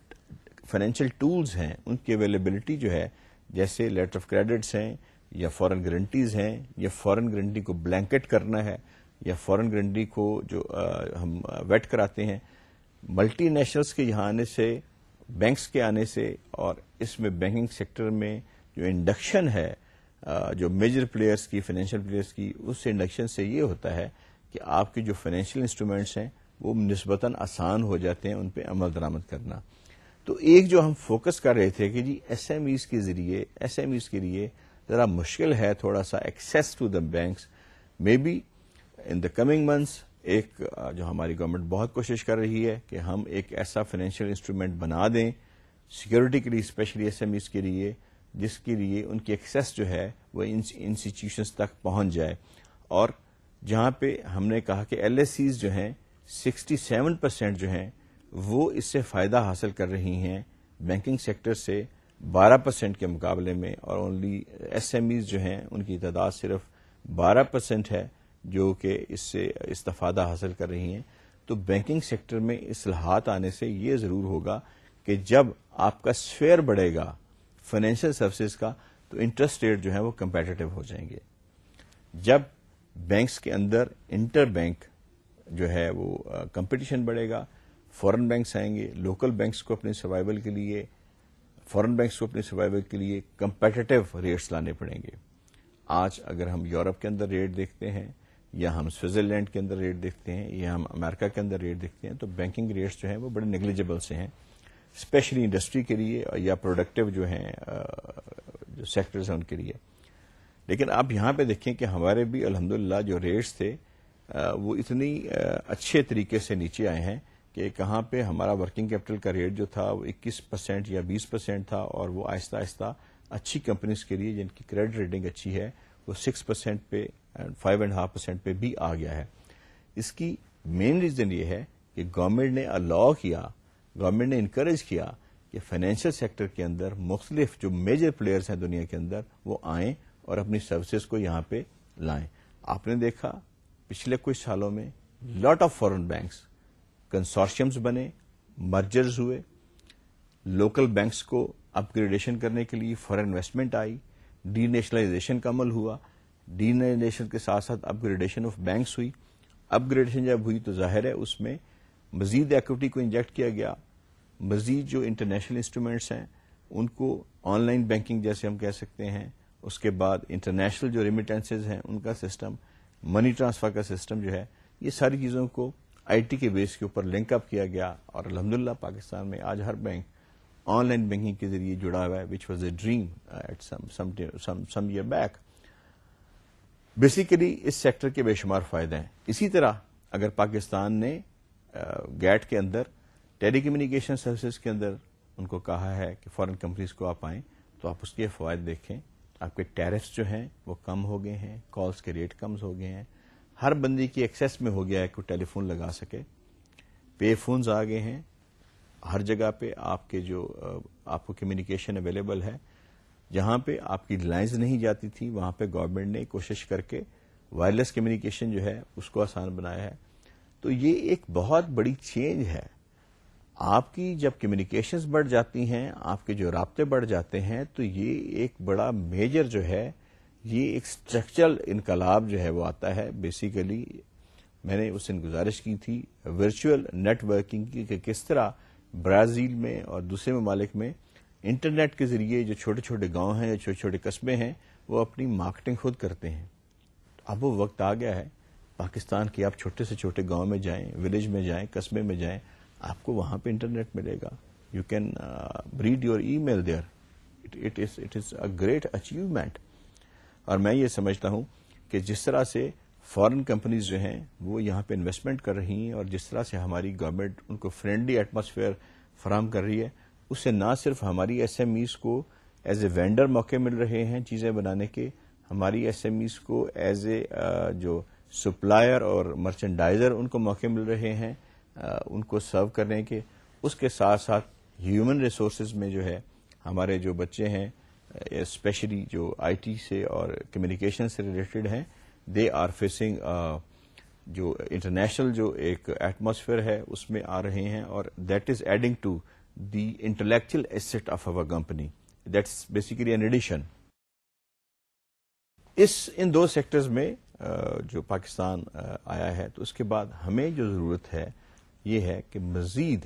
فائنینشیل ٹولز ہیں ان کی اویلیبلٹی جو ہے, جیسے لیٹر آف کریڈٹس ہیں یا فارن گارنٹیز ہیں, یا فارن گارنٹی کو بلینکٹ کرنا ہے, یا فارن گارنٹی کو جو ہم ویٹ کراتے ہیں, ملٹی نیشنلز کے یہاں آنے سے, بینکس کے آنے سے, اور اس میں بینکنگ سیکٹر میں جو انڈکشن ہے جو میجر پلیئرز کی, فائنینشیل پلیئرز کی, اس انڈکشن سے یہ ہوتا ہے کہ آپ کے جو فائنینشیل انسٹرومنٹس ہیں وہ نسبتاً آسان ہو جاتے ہیں ان پہ عمل درآمد کرنا. تو ایک جو ہم فوکس کر رہے تھے کہ جی SMEs کے ذریعے SMEs کے لیے ذرا مشکل ہے تھوڑا سا access to the banks. Maybe in the coming months ایک جو ہماری گورنمنٹ بہت کوشش کر رہی ہے کہ ہم ایک ایسا فائنینشیل انسٹرومنٹ بنا دیں سیکورٹی کے لیے, اسپیشلی SMEs کے لیے, جس کے لیے ان کی ایکسیس جو ہے وہ انسٹیٹیوشنز تک پہنچ جائے. اور جہاں پہ ہم نے کہا کہ LSCs جو ہیں 67% جو ہیں وہ اس سے فائدہ حاصل کر رہی ہیں بینکنگ سیکٹر سے 12% کے مقابلے میں, اور اونلی SMEs جو ہیں ان کی تعداد صرف 12% ہے جو کہ اس سے استفادہ حاصل کر رہی ہیں. تو بینکنگ سیکٹر میں اصلاحات آنے سے یہ ضرور ہوگا کہ جب آپ کا شیئر بڑھے گا فائنینشیل سروسز کا تو انٹرسٹ ریٹ جو ہے وہ کمپیٹیٹو ہو جائیں گے. جب بینکس کے اندر انٹر بینک جو ہے وہ کمپٹیشن بڑھے گا, فورن بینکس آئیں گے, لوکل بینکس کو اپنے سروائیول کے لیے, فورن بینکس کو اپنے سروائیول کے لیے کمپیٹیٹو ریٹس لانے پڑیں گے. آج اگر ہم یورپ کے اندر ریٹ دیکھتے ہیں, یا ہم سوئٹزرلینڈ کے اندر ریٹ دیکھتے ہیں, یا ہم امریکہ کے اندر ریٹ دیکھتے ہیں, تو بینکنگ ریٹس جو ہیں وہ بڑے نیگلیجبل سے ہیں, اسپیشلی انڈسٹری کے لیے یا پروڈکٹیو جو ہیں جو سیکٹرز ہیں ان کے لیے. لیکن آپ یہاں پہ دیکھیں کہ ہمارے بھی الحمدللہ جو ریٹس تھے وہ اتنی اچھے طریقے سے نیچے آئے ہیں کہ کہاں پہ ہمارا ورکنگ کیپٹل کا ریٹ جو تھا وہ 21% یا 20% تھا, اور وہ آہستہ آہستہ اچھی کمپنیز کے لیے جن کی کریڈٹ ریٹنگ اچھی ہے وہ 6% پہ 5.5% پہ بھی آ گیا ہے. اس کی مین ریزن یہ ہے کہ گورنمنٹ نے الاؤ کیا, گورنمنٹ نے انکریج کیا کہ فائنینشیل سیکٹر کے اندر مختلف جو میجر پلیئرز ہیں دنیا کے اندر وہ آئیں اور اپنی سروسز کو یہاں پہ لائیں. آپ نے دیکھا پچھلے کچھ سالوں میں لاٹ آف فارن بینکس کنسورشیمز بنے, مرجرز ہوئے, لوکل بینکس کو اپ گریڈیشن کرنے کے لیے فارن انویسٹمنٹ آئی، ڈی نیشنلائزیشن کا عمل ہوا، ڈی نیشنلائزیشن کے ساتھ ساتھ اپ گریڈیشن آف بینکس ہوئی. اپ گریڈیشن جب ہوئی تو ظاہر ہے اس میں مزید ایکوٹی کو انجیکٹ کیا گیا، مزید جو انٹرنیشنل انسٹرومینٹس ہیں ان کو آن لائن بینکنگ جیسے ہم کہہ سکتے ہیں، اس کے بعد انٹرنیشنل جو ریمیٹنسز ہیں ان کا سسٹم، منی ٹرانسفر کا سسٹم جو ہے، یہ ساری چیزوں کو آئی ٹی کے بیس کے اوپر لنک اپ کیا گیا. اور الحمدللہ پاکستان میں آج ہر بینک آن لائن بینکنگ کے ذریعے جڑا ہوا ہے، which was a dream at some year back. Basically اس سیکٹر کے بے شمار فائدے ہیں. اسی طرح اگر پاکستان نے گیٹ کے اندر ٹیلی کمیونیکیشن سروسز کے اندر ان کو کہا ہے کہ فارن کمپنیز کو آپ آئیں تو آپ اس کے فوائد دیکھیں. آپ کے ٹیرفس جو ہیں وہ کم ہو گئے ہیں، کالز کے ریٹ کم ہو گئے ہیں، ہر بندے کی ایکسیس میں ہو گیا ہے کہ ٹیلی فون لگا سکے، پے فونز آ گئے ہیں، ہر جگہ پہ آپ کے جو آپ کو کمیونیکیشن اویلیبل ہے. جہاں پہ آپ کی لائنز نہیں جاتی تھی وہاں پہ گورنمنٹ نے کوشش کر کے وائرلیس کمیونیکیشن جو ہے اس کو آسان بنایا ہے. تو یہ ایک بہت بڑی چینج ہے. آپ کی جب کمیونیکیشنز بڑھ جاتی ہیں، آپ کے جو رابطے بڑھ جاتے ہیں، تو یہ ایک بڑا میجر جو ہے، یہ ایک اسٹرکچرل انقلاب جو ہے وہ آتا ہے. بیسیکلی میں نے اس دن گزارش کی تھی ورچوئل نیٹ ورکنگ کی کہ کس طرح برازیل میں اور دوسرے ممالک میں انٹرنیٹ کے ذریعے جو چھوٹے چھوٹے گاؤں ہیں یا چھوٹے چھوٹے قصبے ہیں وہ اپنی مارکیٹنگ خود کرتے ہیں. اب وہ وقت آ گیا ہے پاکستان کے، آپ چھوٹے سے چھوٹے گاؤں میں جائیں، ولیج میں جائیں، قصبے میں جائیں، آپ کو وہاں پہ انٹرنیٹ ملے گا. You can read your email there. It is a great achievement. اور میں یہ سمجھتا ہوں کہ جس طرح سے فارن کمپنیز جو ہیں وہ یہاں پہ انویسٹمنٹ کر رہی ہیں اور جس طرح سے ہماری گورنمنٹ ان کو فرینڈلی ایٹماسفیئر فراہم کر رہی ہے، اس سے نہ صرف ہماری ایس ایم ایز کو ایز اے وینڈر موقع مل رہے ہیں چیزیں بنانے کے، ہماری ایس ایم ایز کو ایز اے جو سپلائر اور مرچنڈائزر ان کو موقع مل رہے ہیں ان کو سرو کرنے کے. اس کے ساتھ ساتھ ہیومن ریسورسز میں جو ہے ہمارے جو بچے ہیں اسپیشلی جو آئی ٹی سے اور کمیونیکیشن سے ریلیٹڈ ہیں، دے آر فیسنگ جو انٹرنیشنل جو ایک ایٹماسفیئر ہے اس میں آ رہے ہیں، اور that is adding to the intellectual asset of our company. That's basically an addition. ان دو سیکٹرز میں جو پاکستان آیا ہے، تو اس کے بعد ہمیں جو ضرورت ہے یہ ہے کہ مزید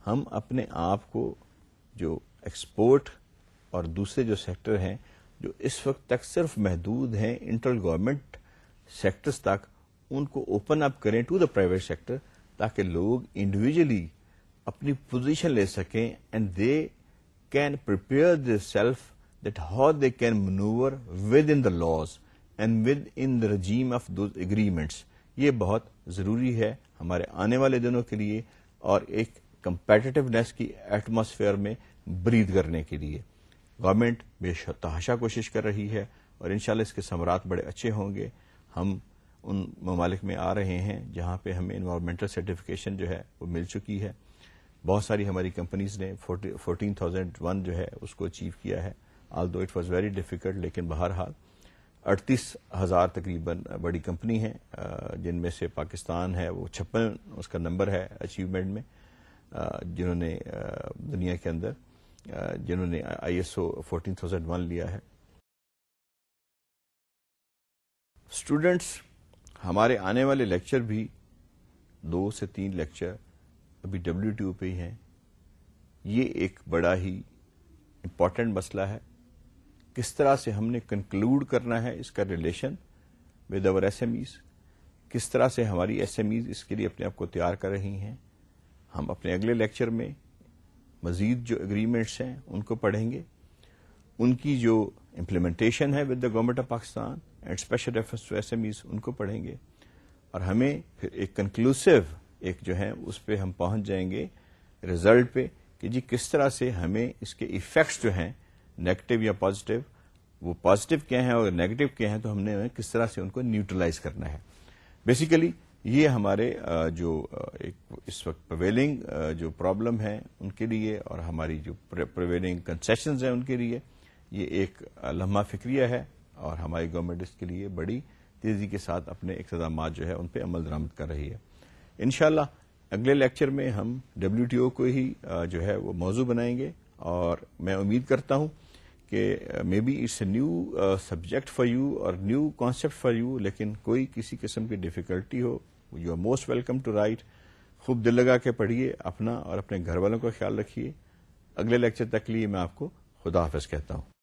ہم اپنے آپ کو جو ایکسپورٹ اور دوسرے جو سیکٹر ہیں جو اس وقت تک صرف محدود ہیں انٹر گورنمنٹ سیکٹرز تک، ان کو اوپن اپ کریں ٹو دا پرائیویٹ سیکٹر تاکہ لوگ انڈیویجلی اپنی پوزیشن لے سکیں and they can prepare there self that how they can manoeuvre with in the laws and with in the regime of those agreements. یہ بہت ضروری ہے ہمارے آنے والے دنوں کے لیے اور ایک کمپیٹیٹونیس کی ایٹماسفیئر میں بریتھ کرنے کے لیے. گورنمنٹ بے تحاشا کوشش کر رہی ہے اور انشاءاللہ اس کے ثمرات بڑے اچھے ہوں گے. ہم ان ممالک میں آ رہے ہیں جہاں پہ ہمیں انوائرمنٹل سرٹیفکیشن جو ہے وہ مل چکی ہے. بہت ساری ہماری کمپنیز نے 14,001 جو ہے اس کو اچیو کیا ہے، although it was very difficult. لیکن بہرحال 38,000 تقریباً بڑی کمپنی ہیں جن میں سے پاکستان ہے وہ 56 اس کا نمبر ہے اچیومنٹ میں، جنہوں نے دنیا کے اندر جنہوں نے ISO 14,001 لیا ہے. اسٹوڈینٹس، ہمارے آنے والے لیکچر بھی 2 سے 3 لیکچر ابھی WTO پہ ہی ہیں. یہ ایک بڑا ہی امپورٹنٹ مسئلہ ہے. کس طرح سے ہم نے کنکلوڈ کرنا ہے اس کا ریلیشن ود اور ایس ایم ایز، کس طرح سے ہماری ایس ایم ایز اس کے لیے اپنے آپ کو تیار کر رہی ہیں. ہم اپنے اگلے لیکچر میں مزید جو اگریمنٹس ہیں ان کو پڑھیں گے، ان کی جو امپلیمنٹیشن ہے with the government of Pakistan and special reference to SMEs ان کو پڑھیں گے، اور ہمیں پھر ایک کنکلوسو ایک جو ہے اس پہ ہم پہنچ جائیں گے ریزلٹ پہ کہ جی کس طرح سے ہمیں اس کے ایفیکٹس جو ہیں نیگیٹو یا پازیٹو، وہ پازیٹو کیا ہیں اور نیگیٹو کیا ہیں، تو ہم نے کس طرح سے ان کو نیوٹرلائز کرنا ہے. بیسیکلی یہ ہمارے جو ایک اس وقت پریویلنگ جو پرابلم ہے ان کے لیے اور ہماری جو پریویلنگ کنسیشنز ہیں ان کے لیے یہ ایک لمحہ فکریہ ہے، اور ہماری گورنمنٹ اس کے لیے بڑی تیزی کے ساتھ اپنے اقتدامات جو ہے ان پہ عمل درآمد کر رہی ہے. انشاءاللہ اگلے لیکچر میں ہم WTO کو ہی جو ہے وہ موضوع بنائیں گے، اور میں امید کرتا ہوں کہ maybe it's a new subject for you اور نیو کانسیپٹ فار یو، لیکن کوئی کسی قسم کی ڈیفیکلٹی ہو، you are most welcome to write. خوب دل لگا کے پڑھیے، اپنا اور اپنے گھر والوں کا خیال رکھیے. اگلے لیکچر تک کے لیے میں آپ کو خدا حافظ کہتا ہوں.